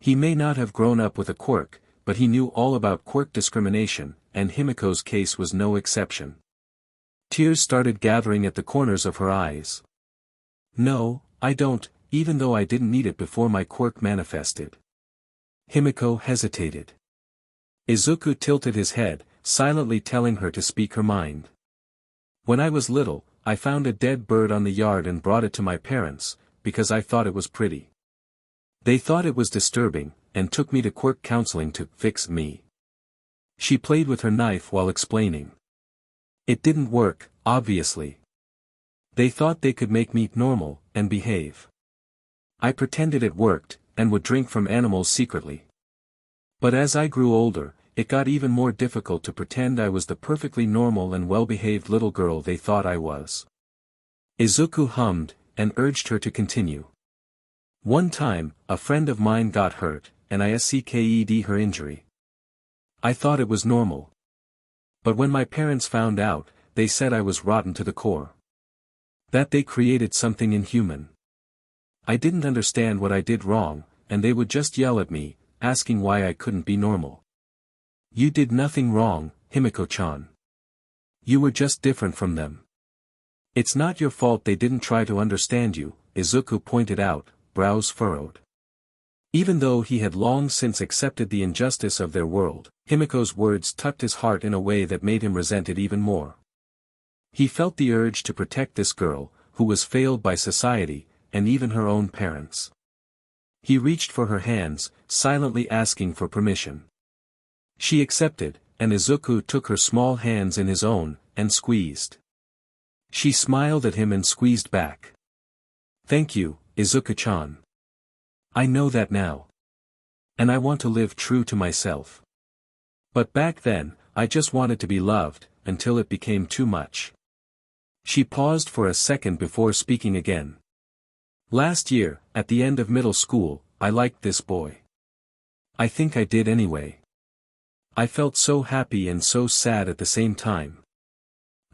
He may not have grown up with a quirk, but he knew all about quirk discrimination, and Himiko's case was no exception. Tears started gathering at the corners of her eyes. No, I don't, even though I didn't need it before my quirk manifested. Himiko hesitated. Izuku tilted his head, silently telling her to speak her mind. When I was little, I found a dead bird on the yard and brought it to my parents, because I thought it was pretty. They thought it was disturbing, and took me to quirk counseling to fix me. She played with her knife while explaining. It didn't work, obviously. They thought they could make me normal, and behave. I pretended it worked, and would drink from animals secretly. But as I grew older, it got even more difficult to pretend I was the perfectly normal and well-behaved little girl they thought I was. Izuku hummed, and urged her to continue. One time, a friend of mine got hurt, and I sced her injury. I thought it was normal. But when my parents found out, they said I was rotten to the core. That they created something inhuman. I didn't understand what I did wrong, and they would just yell at me, asking why I couldn't be normal. You did nothing wrong, Himiko-chan. You were just different from them. It's not your fault they didn't try to understand you, Izuku pointed out, brows furrowed. Even though he had long since accepted the injustice of their world, Himiko's words touched his heart in a way that made him resent it even more. He felt the urge to protect this girl, who was failed by society, and even her own parents. He reached for her hands, silently asking for permission. She accepted, and Izuku took her small hands in his own, and squeezed. She smiled at him and squeezed back. Thank you, Izuku-chan. I know that now. And I want to live true to myself. But back then, I just wanted to be loved, until it became too much. She paused for a second before speaking again. Last year, at the end of middle school, I liked this boy. I think I did anyway. I felt so happy and so sad at the same time.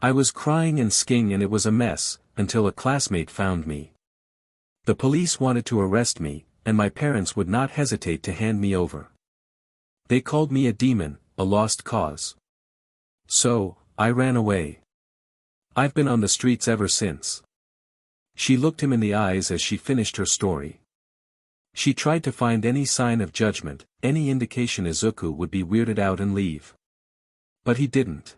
I was crying and sking and it was a mess, until a classmate found me. The police wanted to arrest me, and my parents would not hesitate to hand me over. They called me a demon, a lost cause. So, I ran away. I've been on the streets ever since. She looked him in the eyes as she finished her story. She tried to find any sign of judgment, any indication Izuku would be weirded out and leave. But he didn't.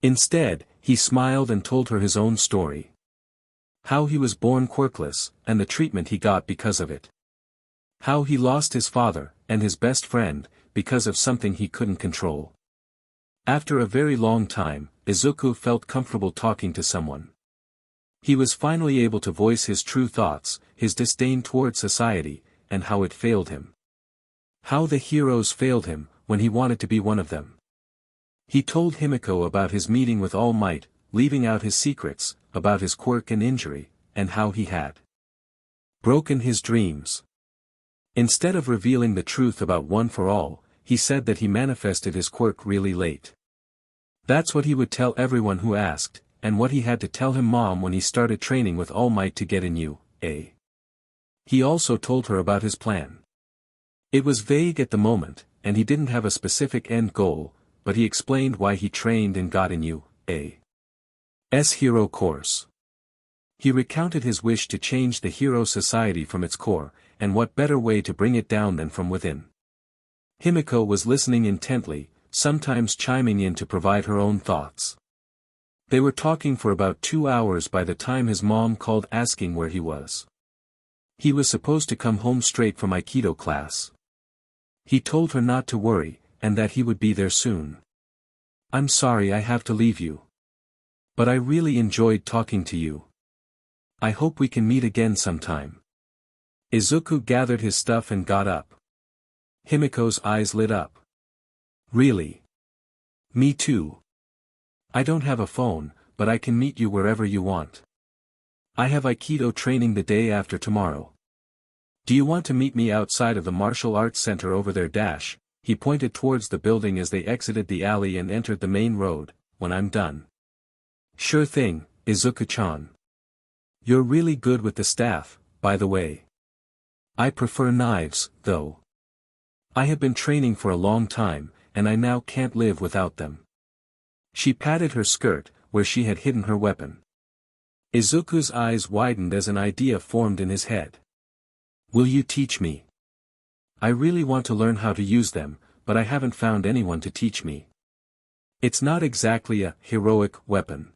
Instead, he smiled and told her his own story. How he was born quirkless, and the treatment he got because of it. How he lost his father, and his best friend, because of something he couldn't control. After a very long time, Izuku felt comfortable talking to someone. He was finally able to voice his true thoughts, his disdain toward society, and how it failed him. How the heroes failed him, when he wanted to be one of them. He told Himiko about his meeting with All Might, leaving out his secrets, about his quirk and injury, and how he had broken his dreams. Instead of revealing the truth about One for All, he said that he manifested his quirk really late. That's what he would tell everyone who asked, and what he had to tell him mom when he started training with All Might to get in UA. He also told her about his plan. It was vague at the moment, and he didn't have a specific end goal, but he explained why he trained and got in UA's hero course. He recounted his wish to change the hero society from its core, and what better way to bring it down than from within. Himiko was listening intently, sometimes chiming in to provide her own thoughts. They were talking for about 2 hours by the time his mom called asking where he was. He was supposed to come home straight from Aikido class. He told her not to worry, and that he would be there soon. I'm sorry I have to leave you. But I really enjoyed talking to you. I hope we can meet again sometime. Izuku gathered his stuff and got up. Himiko's eyes lit up. Really? Me too. I don't have a phone, but I can meet you wherever you want. I have Aikido training the day after tomorrow. Do you want to meet me outside of the martial arts center over there? He pointed towards the building as they exited the alley and entered the main road. When I'm done. Sure thing, Izuku-chan. You're really good with the staff, by the way. I prefer knives, though. I have been training for a long time, and I now can't live without them. She patted her skirt, where she had hidden her weapon. Izuku's eyes widened as an idea formed in his head. Will you teach me? I really want to learn how to use them, but I haven't found anyone to teach me. It's not exactly a heroic weapon.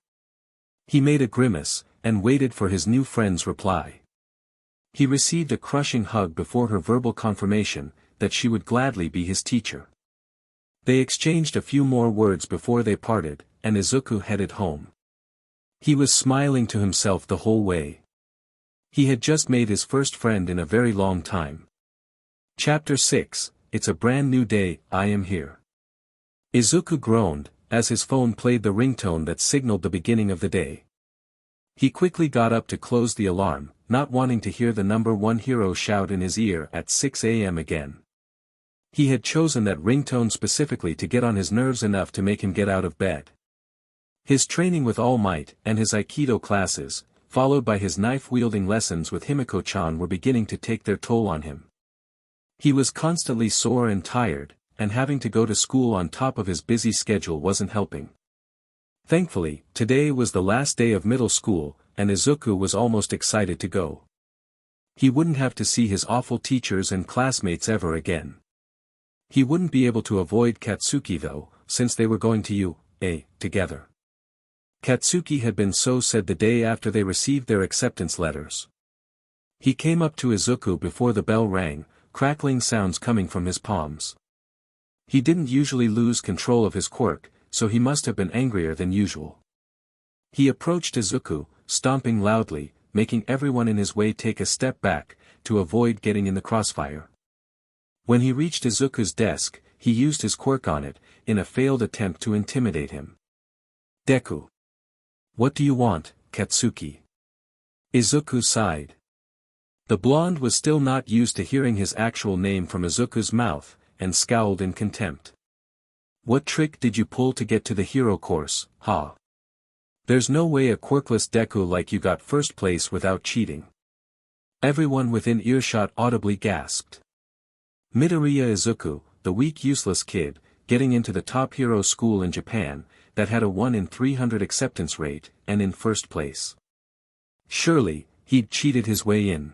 He made a grimace, and waited for his new friend's reply. He received a crushing hug before her verbal confirmation, that she would gladly be his teacher. They exchanged a few more words before they parted, and Izuku headed home. He was smiling to himself the whole way. He had just made his first friend in a very long time. Chapter 6, It's a Brand New Day, I Am Here. Izuku groaned, as his phone played the ringtone that signaled the beginning of the day. He quickly got up to close the alarm, not wanting to hear the number one hero shout in his ear at 6 a.m. again. He had chosen that ringtone specifically to get on his nerves enough to make him get out of bed. His training with All Might and his Aikido classes, followed by his knife-wielding lessons with Himiko-chan, were beginning to take their toll on him. He was constantly sore and tired, and having to go to school on top of his busy schedule wasn't helping. Thankfully, today was the last day of middle school, and Izuku was almost excited to go. He wouldn't have to see his awful teachers and classmates ever again. He wouldn't be able to avoid Katsuki though, since they were going to UA together. Katsuki had been so sad the day after they received their acceptance letters. He came up to Izuku before the bell rang, crackling sounds coming from his palms. He didn't usually lose control of his quirk, so he must have been angrier than usual. He approached Izuku, stomping loudly, making everyone in his way take a step back, to avoid getting in the crossfire. When he reached Izuku's desk, he used his quirk on it, in a failed attempt to intimidate him. Deku. What do you want, Katsuki? Izuku sighed. The blonde was still not used to hearing his actual name from Izuku's mouth, and scowled in contempt. What trick did you pull to get to the hero course, ha? There's no way a quirkless Deku like you got first place without cheating. Everyone within earshot audibly gasped. Midoriya Izuku, the weak useless kid, getting into the top hero school in Japan, that had a 1 in 300 acceptance rate, and in first place. Surely, he'd cheated his way in.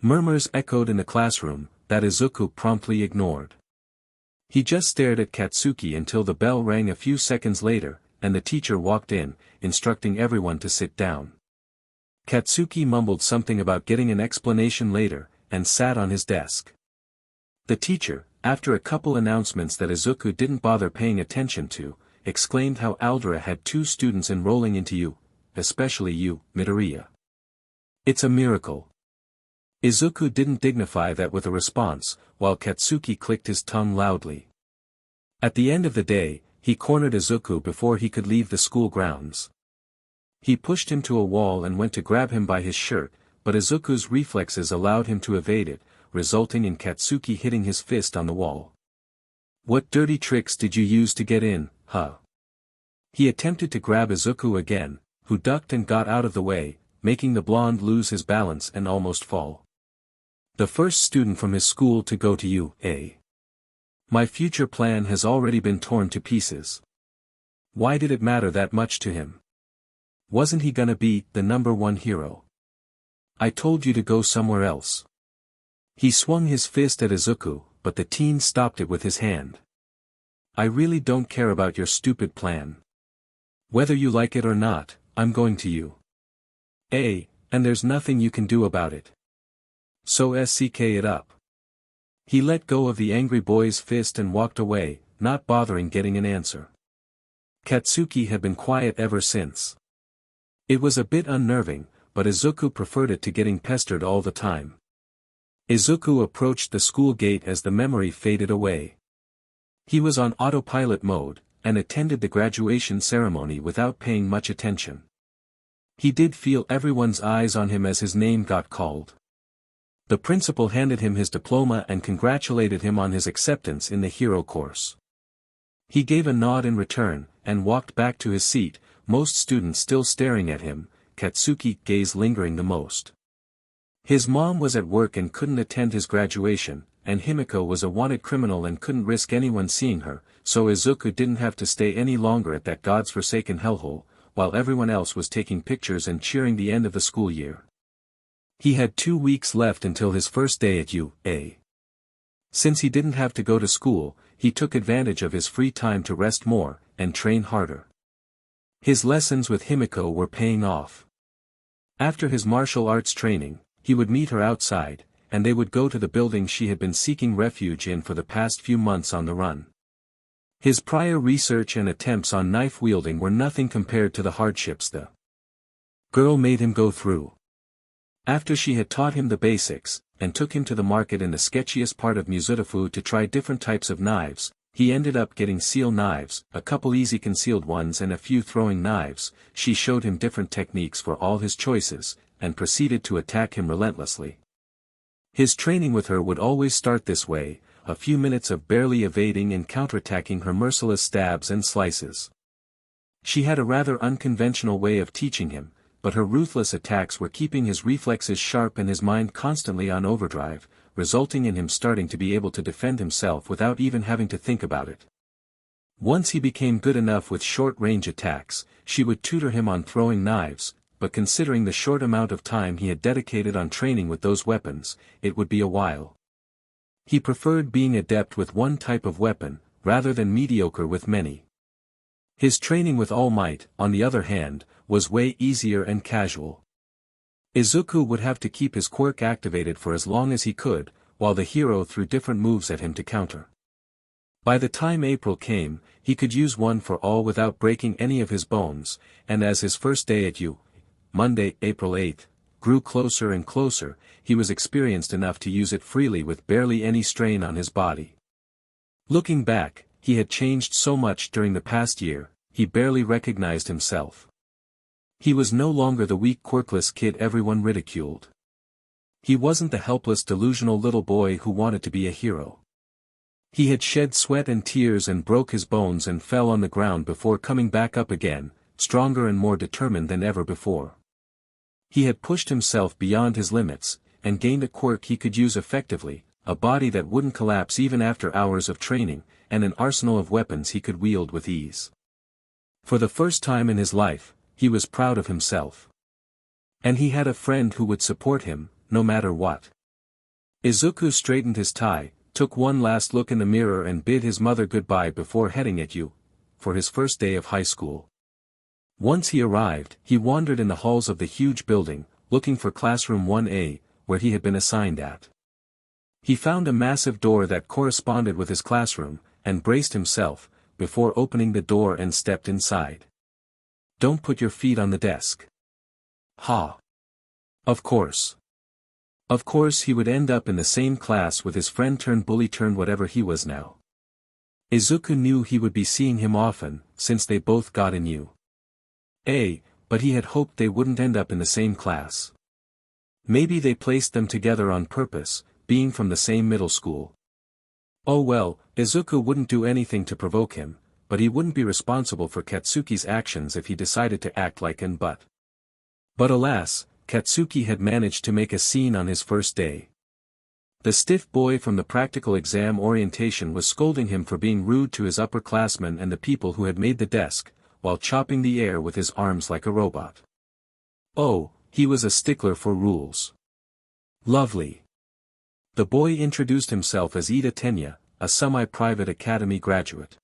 Murmurs echoed in the classroom, that Izuku promptly ignored. He just stared at Katsuki until the bell rang a few seconds later, and the teacher walked in, instructing everyone to sit down. Katsuki mumbled something about getting an explanation later, and sat on his desk. The teacher, after a couple announcements that Izuku didn't bother paying attention to, exclaimed how Aldera had 2 students enrolling into you, especially you, Midoriya. It's a miracle. Izuku didn't dignify that with a response, while Katsuki clicked his tongue loudly. At the end of the day, he cornered Izuku before he could leave the school grounds. He pushed him to a wall and went to grab him by his shirt, but Izuku's reflexes allowed him to evade it, resulting in Katsuki hitting his fist on the wall. What dirty tricks did you use to get in, huh? He attempted to grab Izuku again, who ducked and got out of the way, making the blonde lose his balance and almost fall. The first student from his school to go to UA. My future plan has already been torn to pieces. Why did it matter that much to him? Wasn't he gonna be the number one hero? I told you to go somewhere else. He swung his fist at Izuku, but the teen stopped it with his hand. I really don't care about your stupid plan. Whether you like it or not, I'm going to UA, and there's nothing you can do about it. So SCK it up. He let go of the angry boy's fist and walked away, not bothering getting an answer. Katsuki had been quiet ever since. It was a bit unnerving, but Izuku preferred it to getting pestered all the time. Izuku approached the school gate as the memory faded away. He was on autopilot mode, and attended the graduation ceremony without paying much attention. He did feel everyone's eyes on him as his name got called. The principal handed him his diploma and congratulated him on his acceptance in the hero course. He gave a nod in return, and walked back to his seat, most students still staring at him, Katsuki's gaze lingering the most. His mom was at work and couldn't attend his graduation, and Himiko was a wanted criminal and couldn't risk anyone seeing her, so Izuku didn't have to stay any longer at that god's-forsaken hellhole, while everyone else was taking pictures and cheering the end of the school year. He had 2 weeks left until his first day at UA. Since he didn't have to go to school, he took advantage of his free time to rest more, and train harder. His lessons with Himiko were paying off. After his martial arts training, he would meet her outside, and they would go to the building she had been seeking refuge in for the past few months on the run. His prior research and attempts on knife-wielding were nothing compared to the hardships the girl made him go through. After she had taught him the basics, and took him to the market in the sketchiest part of Muzutafu to try different types of knives, He ended up getting seal knives, a couple easy concealed ones and a few throwing knives. She showed him different techniques for all his choices, and proceeded to attack him relentlessly. His training with her would always start this way, a few minutes of barely evading and counterattacking her merciless stabs and slices. She had a rather unconventional way of teaching him, but her ruthless attacks were keeping his reflexes sharp and his mind constantly on overdrive, resulting in him starting to be able to defend himself without even having to think about it. Once he became good enough with short-range attacks, she would tutor him on throwing knives, but considering the short amount of time he had dedicated on training with those weapons, it would be a while. He preferred being adept with one type of weapon, rather than mediocre with many. His training with All Might, on the other hand, was way easier and casual. Izuku would have to keep his quirk activated for as long as he could, while the hero threw different moves at him to counter. By the time April came, he could use one for all without breaking any of his bones, and as his first day at Monday, April 8th, grew closer and closer, he was experienced enough to use it freely with barely any strain on his body. Looking back, he had changed so much during the past year, he barely recognized himself. He was no longer the weak quirkless kid everyone ridiculed. He wasn't the helpless delusional little boy who wanted to be a hero. He had shed sweat and tears and broke his bones and fell on the ground before coming back up again, stronger and more determined than ever before. He had pushed himself beyond his limits, and gained a quirk he could use effectively, a body that wouldn't collapse even after hours of training, and an arsenal of weapons he could wield with ease. For the first time in his life, he was proud of himself. And he had a friend who would support him, no matter what. Izuku straightened his tie, took one last look in the mirror and bid his mother goodbye before heading at for his first day of high school. Once he arrived, he wandered in the halls of the huge building, looking for classroom 1A, where he had been assigned at. He found a massive door that corresponded with his classroom, and braced himself, before opening the door and stepped inside. "Don't put your feet on the desk." Ha! Of course. Of course he would end up in the same class with his friend-turned-bully-turned-whatever he was now. Izuku knew he would be seeing him often, since they both got in UA, but he had hoped they wouldn't end up in the same class. Maybe they placed them together on purpose, being from the same middle school. Oh well, Izuku wouldn't do anything to provoke him, but he wouldn't be responsible for Katsuki's actions if he decided to act like an butt. But alas, Katsuki had managed to make a scene on his first day. The stiff boy from the practical exam orientation was scolding him for being rude to his upperclassmen and the people who had made the desk, while chopping the air with his arms like a robot. Oh, he was a stickler for rules. Lovely. The boy introduced himself as Ida Tenya, a semi-private academy graduate.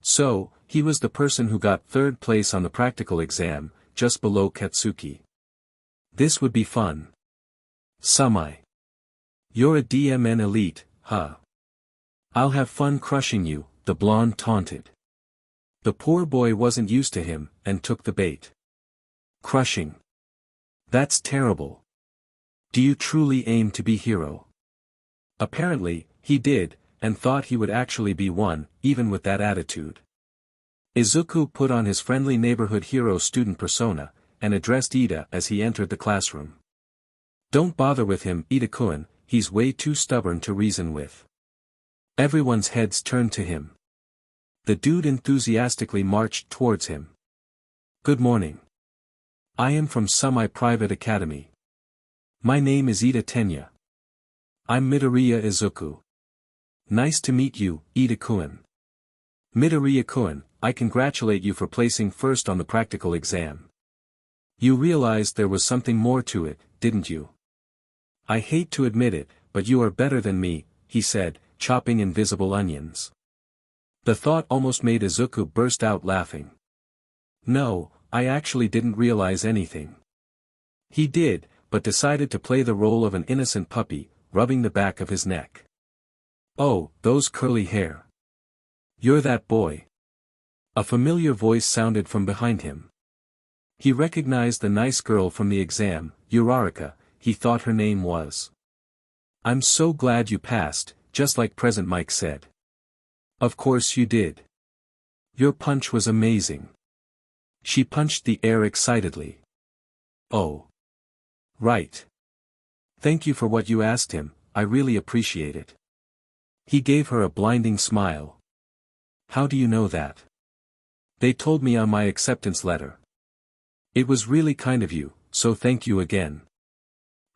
So, he was the person who got third place on the practical exam, just below Katsuki. This would be fun. Semi. You're a DMN elite, huh? I'll have fun crushing you, the blonde taunted. The poor boy wasn't used to him, and took the bait. Crushing. That's terrible. Do you truly aim to be hero? Apparently, he did, and thought he would actually be one, even with that attitude. Izuku put on his friendly neighborhood hero student persona, and addressed Ida as he entered the classroom. Don't bother with him, Ida-kun, he's way too stubborn to reason with. Everyone's heads turned to him. The dude enthusiastically marched towards him. Good morning. I am from Semi-Private Academy. My name is Ida Tenya. I'm Midoriya Izuku. Nice to meet you, Ida-kun. Midoriya-kun, I congratulate you for placing first on the practical exam. You realized there was something more to it, didn't you? I hate to admit it, but you are better than me, he said, chopping invisible onions. The thought almost made Izuku burst out laughing. No, I actually didn't realize anything. He did, but decided to play the role of an innocent puppy, rubbing the back of his neck. Oh, those curly hair. You're that boy. A familiar voice sounded from behind him. He recognized the nice girl from the exam, Uraraka, he thought her name was. I'm so glad you passed, just like Present Mike said. Of course you did. Your punch was amazing. She punched the air excitedly. Oh. Right. Thank you for what you asked him, I really appreciate it. He gave her a blinding smile. How do you know that? They told me on my acceptance letter. It was really kind of you, so thank you again.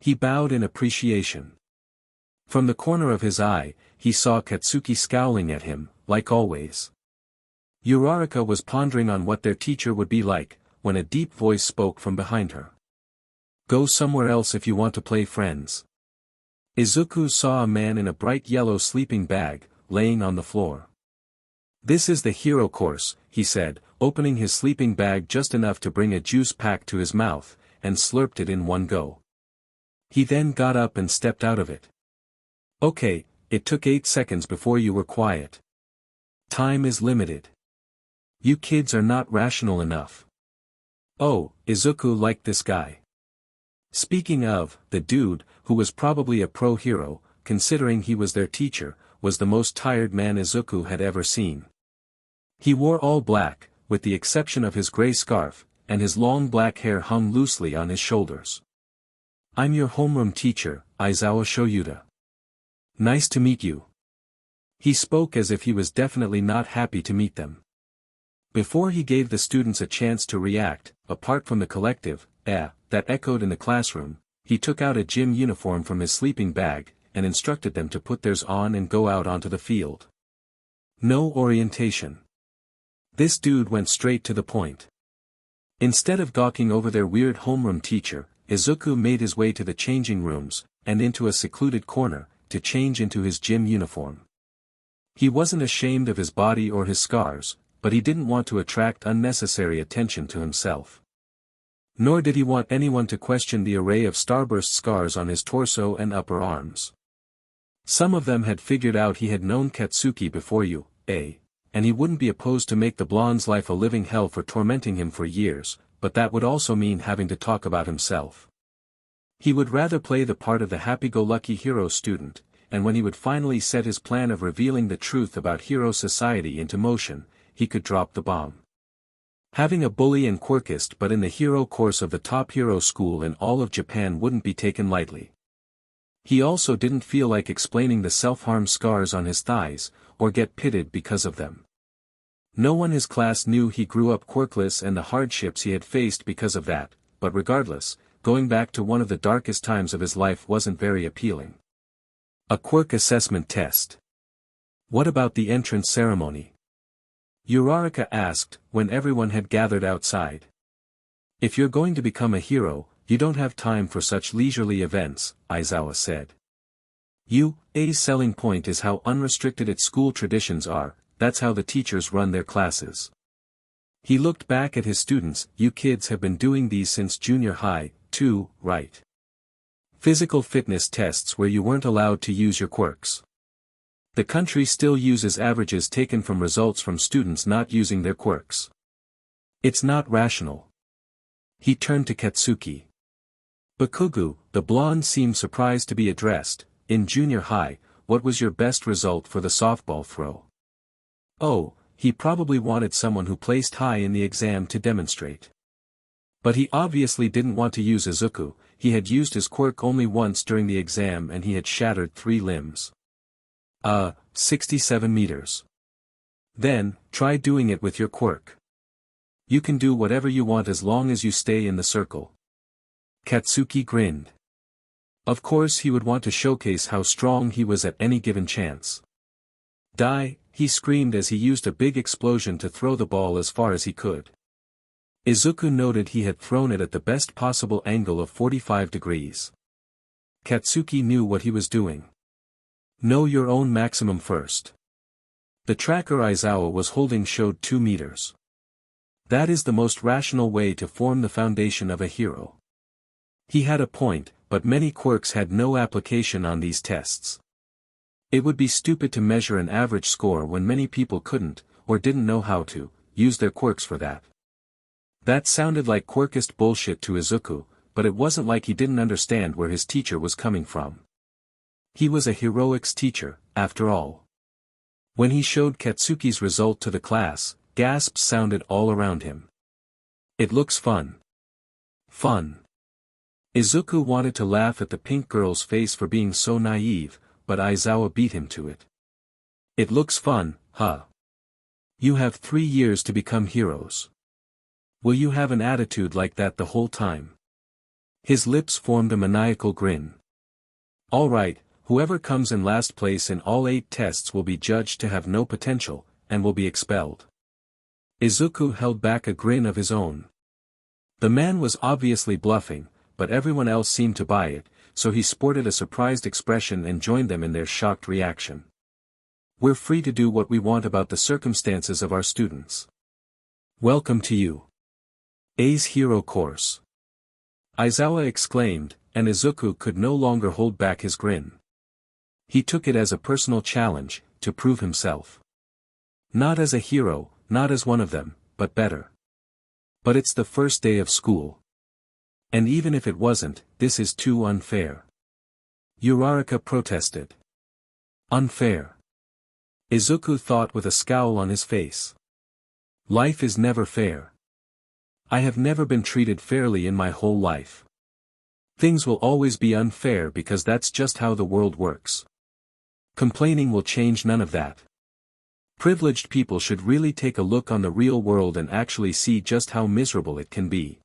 He bowed in appreciation. From the corner of his eye, he saw Katsuki scowling at him, like always. Uraraka was pondering on what their teacher would be like, when a deep voice spoke from behind her. Go somewhere else if you want to play friends. Izuku saw a man in a bright yellow sleeping bag, laying on the floor. This is the hero course, he said, opening his sleeping bag just enough to bring a juice pack to his mouth, and slurped it in one go. He then got up and stepped out of it. Okay, it took 8 seconds before you were quiet. Time is limited. You kids are not rational enough. Oh, Izuku liked this guy. Speaking of, the dude, who was probably a pro hero, considering he was their teacher, was the most tired man Izuku had ever seen. He wore all black, with the exception of his gray scarf, and his long black hair hung loosely on his shoulders. I'm your homeroom teacher, Aizawa Shoyuta. Nice to meet you. He spoke as if he was definitely not happy to meet them. Before he gave the students a chance to react, apart from the collective, that echoed in the classroom, he took out a gym uniform from his sleeping bag, and instructed them to put theirs on and go out onto the field. No orientation. This dude went straight to the point. Instead of gawking over their weird homeroom teacher, Izuku made his way to the changing rooms, and into a secluded corner, to change into his gym uniform. He wasn't ashamed of his body or his scars, but he didn't want to attract unnecessary attention to himself. Nor did he want anyone to question the array of starburst scars on his torso and upper arms. Some of them had figured out he had known Katsuki before you, and he wouldn't be opposed to make the blonde's life a living hell for tormenting him for years, but that would also mean having to talk about himself. He would rather play the part of the happy-go-lucky hero student, and when he would finally set his plan of revealing the truth about hero society into motion, he could drop the bomb. Having a bully and quirkist but in the hero course of the top hero school in all of Japan wouldn't be taken lightly. He also didn't feel like explaining the self-harm scars on his thighs, or get pitted because of them. No one in his class knew he grew up quirkless and the hardships he had faced because of that, but regardless, going back to one of the darkest times of his life wasn't very appealing. A quirk assessment test. What about the entrance ceremony? Uraraka asked, when everyone had gathered outside. If you're going to become a hero, you don't have time for such leisurely events, Aizawa said. UA's selling point is how unrestricted its school traditions are, that's how the teachers run their classes. He looked back at his students. You kids have been doing these since junior high, too, right? Physical fitness tests where you weren't allowed to use your quirks. The country still uses averages taken from results from students not using their quirks. It's not rational. He turned to Katsuki. Bakugu, the blonde, seemed surprised to be addressed. In junior high, what was your best result for the softball throw? Oh, he probably wanted someone who placed high in the exam to demonstrate. But he obviously didn't want to use Izuku. He had used his quirk only once during the exam and he had shattered 3 limbs. 67 meters. Then, try doing it with your quirk. You can do whatever you want as long as you stay in the circle. Katsuki grinned. Of course he would want to showcase how strong he was at any given chance. Die, he screamed as he used a big explosion to throw the ball as far as he could. Izuku noted he had thrown it at the best possible angle of 45 degrees. Katsuki knew what he was doing. Know your own maximum first. The tracker Aizawa was holding showed 2 meters. That is the most rational way to form the foundation of a hero. He had a point, but many quirks had no application on these tests. It would be stupid to measure an average score when many people couldn't, or didn't know how to, use their quirks for that. That sounded like quirkist bullshit to Izuku, but it wasn't like he didn't understand where his teacher was coming from. He was a heroics teacher, after all. When he showed Katsuki's result to the class, gasps sounded all around him. It looks fun. Fun. Izuku wanted to laugh at the pink girl's face for being so naive, but Aizawa beat him to it. It looks fun, huh? You have 3 years to become heroes. Will you have an attitude like that the whole time? His lips formed a maniacal grin. All right, whoever comes in last place in all 8 tests will be judged to have no potential, and will be expelled. Izuku held back a grin of his own. The man was obviously bluffing, but everyone else seemed to buy it, so he sported a surprised expression and joined them in their shocked reaction. We're free to do what we want about the circumstances of our students. Welcome to you. A's Hero Course. Aizawa exclaimed, and Izuku could no longer hold back his grin. He took it as a personal challenge, to prove himself. Not as a hero, not as one of them, but better. But it's the first day of school. And even if it wasn't, this is too unfair. Uraraka protested. Unfair. Izuku thought with a scowl on his face. Life is never fair. I have never been treated fairly in my whole life. Things will always be unfair because that's just how the world works. Complaining will change none of that. Privileged people should really take a look on the real world and actually see just how miserable it can be.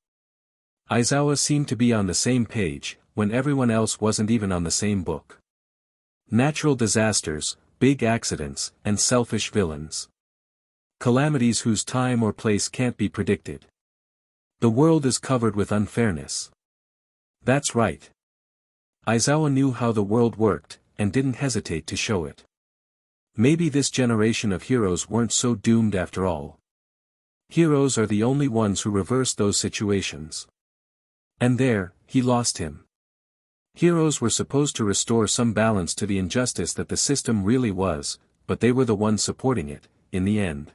Aizawa seemed to be on the same page, when everyone else wasn't even on the same book. Natural disasters, big accidents, and selfish villains. Calamities whose time or place can't be predicted. The world is covered with unfairness. That's right. Aizawa knew how the world worked, and didn't hesitate to show it. Maybe this generation of heroes weren't so doomed after all. Heroes are the only ones who reverse those situations. And there, he lost him. Heroes were supposed to restore some balance to the injustice that the system really was, but they were the ones supporting it, in the end.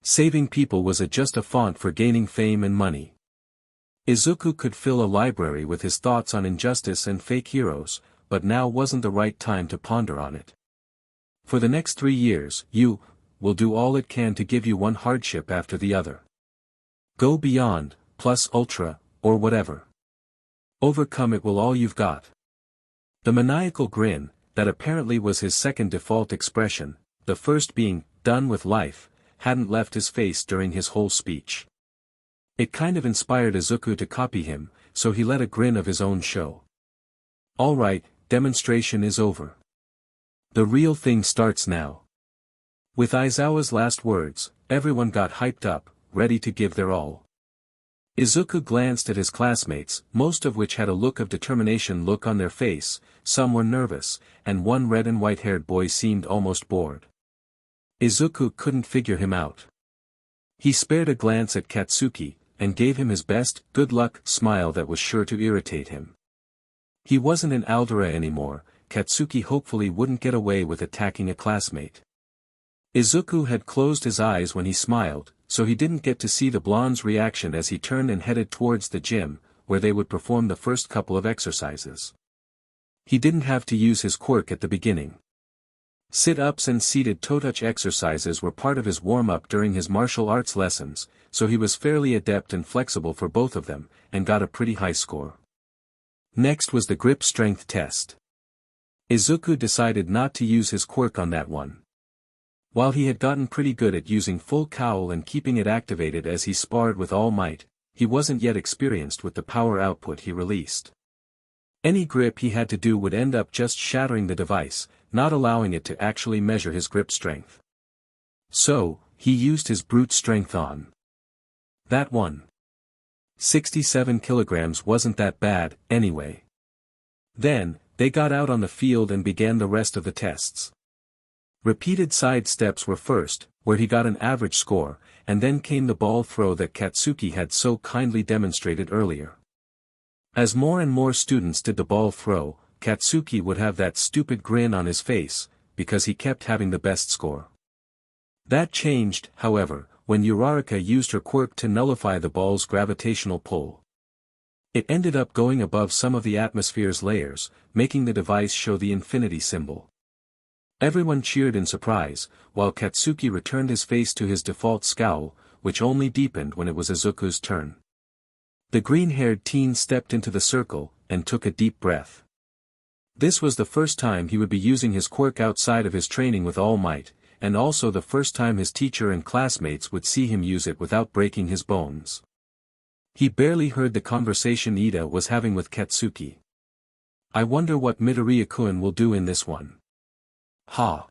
Saving people was just a font for gaining fame and money. Izuku could fill a library with his thoughts on injustice and fake heroes, but now wasn't the right time to ponder on it. For the next 3 years, you will do all it can to give you one hardship after the other. Go beyond, plus ultra, or whatever. Overcome it will all you've got. The maniacal grin, that apparently was his second default expression, the first being, done with life, hadn't left his face during his whole speech. It kind of inspired Izuku to copy him, so he let a grin of his own show. All right, demonstration is over. The real thing starts now. With Aizawa's last words, everyone got hyped up, ready to give their all. Izuku glanced at his classmates, most of which had a look of determination on their face, some were nervous, and one red and white-haired boy seemed almost bored. Izuku couldn't figure him out. He spared a glance at Katsuki, and gave him his best, good luck smile that was sure to irritate him. He wasn't in Aldera anymore, Katsuki hopefully wouldn't get away with attacking a classmate. Izuku had closed his eyes when he smiled, so he didn't get to see the blonde's reaction as he turned and headed towards the gym, where they would perform the first couple of exercises. He didn't have to use his quirk at the beginning. Sit-ups and seated toe-touch exercises were part of his warm-up during his martial arts lessons, so he was fairly adept and flexible for both of them, and got a pretty high score. Next was the grip strength test. Izuku decided not to use his quirk on that one. While he had gotten pretty good at using full cowl and keeping it activated as he sparred with all might, he wasn't yet experienced with the power output he released. Any grip he had to do would end up just shattering the device, not allowing it to actually measure his grip strength. So, he used his brute strength on that one. 67 kilograms wasn't that bad, anyway. Then, they got out on the field and began the rest of the tests. Repeated side steps were first, where he got an average score, and then came the ball throw that Katsuki had so kindly demonstrated earlier. As more and more students did the ball throw, Katsuki would have that stupid grin on his face, because he kept having the best score. That changed, however, when Uraraka used her quirk to nullify the ball's gravitational pull. It ended up going above some of the atmosphere's layers, making the device show the infinity symbol. Everyone cheered in surprise, while Katsuki returned his face to his default scowl, which only deepened when it was Izuku's turn. The green-haired teen stepped into the circle, and took a deep breath. This was the first time he would be using his quirk outside of his training with All Might, and also the first time his teacher and classmates would see him use it without breaking his bones. He barely heard the conversation Ida was having with Katsuki. I wonder what Midoriya-kun will do in this one. Ha!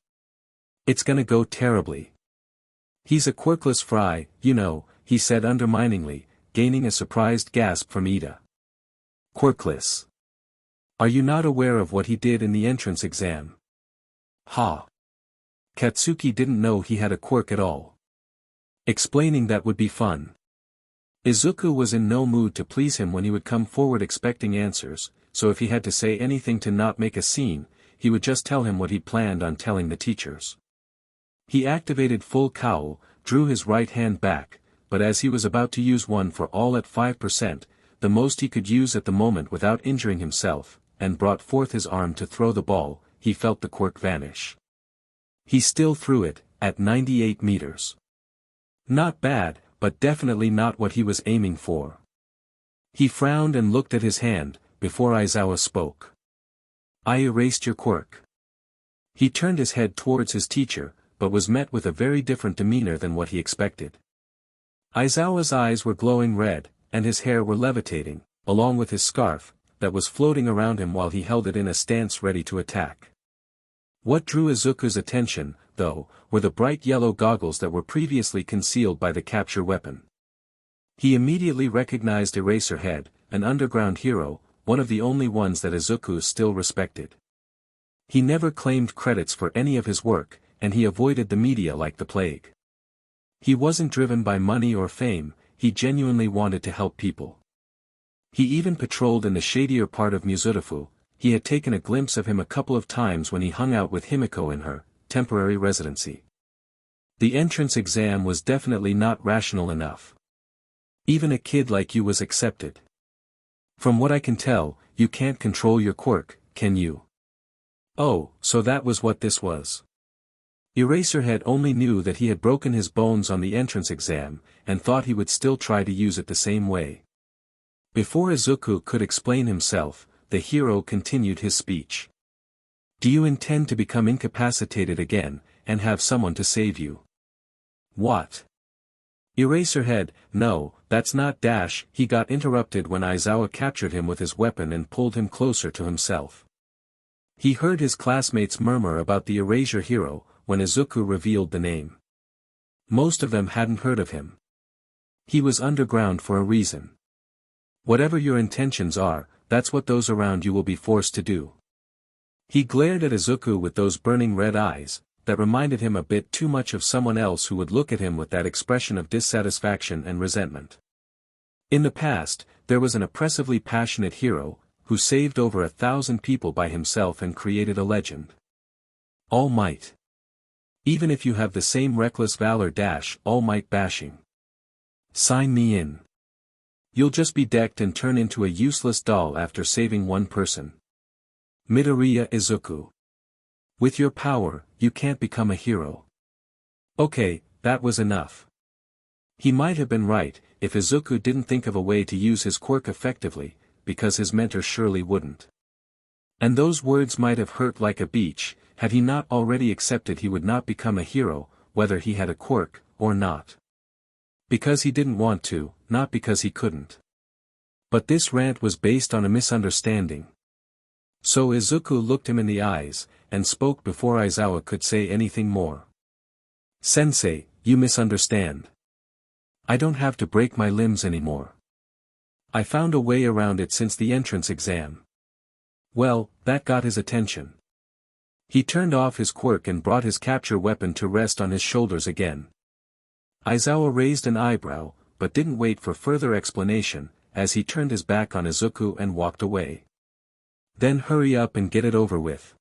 It's gonna go terribly. He's a quirkless fry, you know, he said underminingly, gaining a surprised gasp from Ida. Quirkless. Are you not aware of what he did in the entrance exam? Ha! Katsuki didn't know he had a quirk at all. Explaining that would be fun. Izuku was in no mood to please him when he would come forward expecting answers, so if he had to say anything to not make a scene, he would just tell him what he planned on telling the teachers. He activated full cowl, drew his right hand back, but as he was about to use one for all at 5%, the most he could use at the moment without injuring himself, and brought forth his arm to throw the ball, he felt the quirk vanish. He still threw it, at 98 meters. Not bad, but definitely not what he was aiming for. He frowned and looked at his hand, before Aizawa spoke. I erased your quirk. He turned his head towards his teacher, but was met with a very different demeanor than what he expected. Aizawa's eyes were glowing red, and his hair were levitating, along with his scarf, that was floating around him while he held it in a stance ready to attack. What drew Izuku's attention, though, were the bright yellow goggles that were previously concealed by the capture weapon. He immediately recognized Eraserhead, an underground hero, one of the only ones that Izuku still respected. He never claimed credits for any of his work, and he avoided the media like the plague. He wasn't driven by money or fame, he genuinely wanted to help people. He even patrolled in the shadier part of Muzurafu. He had taken a glimpse of him a couple of times when he hung out with Himiko in her temporary residency. The entrance exam was definitely not rational enough. Even a kid like you was accepted. From what I can tell, you can't control your quirk, can you? Oh, so that was what this was. Eraserhead only knew that he had broken his bones on the entrance exam, and thought he would still try to use it the same way. Before Izuku could explain himself, the hero continued his speech. Do you intend to become incapacitated again, and have someone to save you? What? Eraserhead, no, that's not dash. He got interrupted when Aizawa captured him with his weapon and pulled him closer to himself. He heard his classmates murmur about the Erasure hero, when Izuku revealed the name. Most of them hadn't heard of him. He was underground for a reason. Whatever your intentions are, that's what those around you will be forced to do. He glared at Izuku with those burning red eyes, that reminded him a bit too much of someone else who would look at him with that expression of dissatisfaction and resentment. In the past, there was an oppressively passionate hero, who saved over 1,000 people by himself and created a legend. All Might. Even if you have the same reckless valor dash All Might bashing. Sign me in. You'll just be decked and turn into a useless doll after saving one person. Midoriya Izuku. With your power, you can't become a hero. Okay, that was enough. He might have been right, if Izuku didn't think of a way to use his quirk effectively, because his mentor surely wouldn't. And those words might have hurt like a beach, had he not already accepted he would not become a hero, whether he had a quirk, or not. Because he didn't want to, not because he couldn't. But this rant was based on a misunderstanding. So Izuku looked him in the eyes, and spoke before Aizawa could say anything more. Sensei, you misunderstand. I don't have to break my limbs anymore. I found a way around it since the entrance exam. Well, that got his attention. He turned off his quirk and brought his capture weapon to rest on his shoulders again. Aizawa raised an eyebrow, but didn't wait for further explanation, as he turned his back on Izuku and walked away. Then hurry up and get it over with.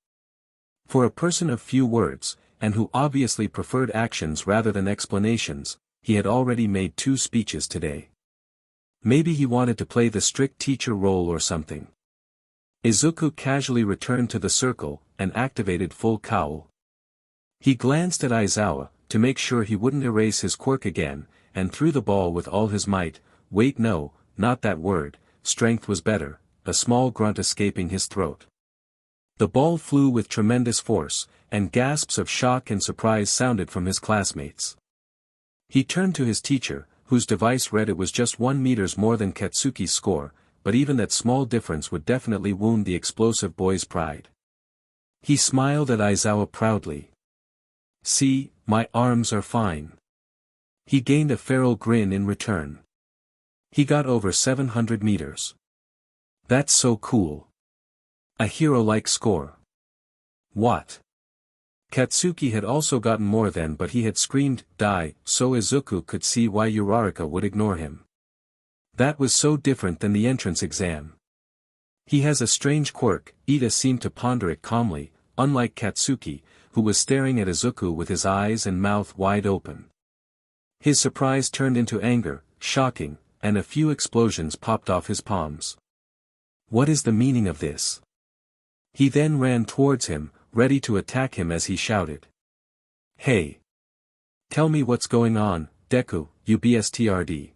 For a person of few words, and who obviously preferred actions rather than explanations, he had already made 2 speeches today. Maybe he wanted to play the strict teacher role or something. Izuku casually returned to the circle, and activated full cowl. He glanced at Aizawa, to make sure he wouldn't erase his quirk again, and threw the ball with all his might. Wait, no, not that word, strength was better, a small grunt escaping his throat. The ball flew with tremendous force, and gasps of shock and surprise sounded from his classmates. He turned to his teacher, whose device read it was just 1 meter more than Katsuki's score, but even that small difference would definitely wound the explosive boy's pride. He smiled at Aizawa proudly. See, my arms are fine. He gained a feral grin in return. He got over 700 meters. That's so cool. A hero-like score. What? Katsuki had also gotten more then, but he had screamed, "Die," so Izuku could see why Uraraka would ignore him. That was so different than the entrance exam. He has a strange quirk, Ida seemed to ponder it calmly, unlike Katsuki, who was staring at Izuku with his eyes and mouth wide open. His surprise turned into anger, shocking, and a few explosions popped off his palms. What is the meaning of this? He then ran towards him, ready to attack him as he shouted. Hey! Tell me what's going on, Deku, you bstrd.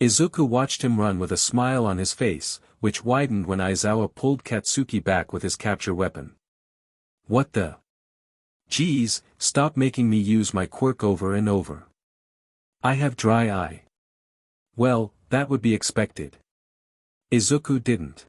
Izuku watched him run with a smile on his face, which widened when Aizawa pulled Katsuki back with his capture weapon. What the? Geez, stop making me use my quirk over and over. I have dry eye. Well, that would be expected. Izuku didn't.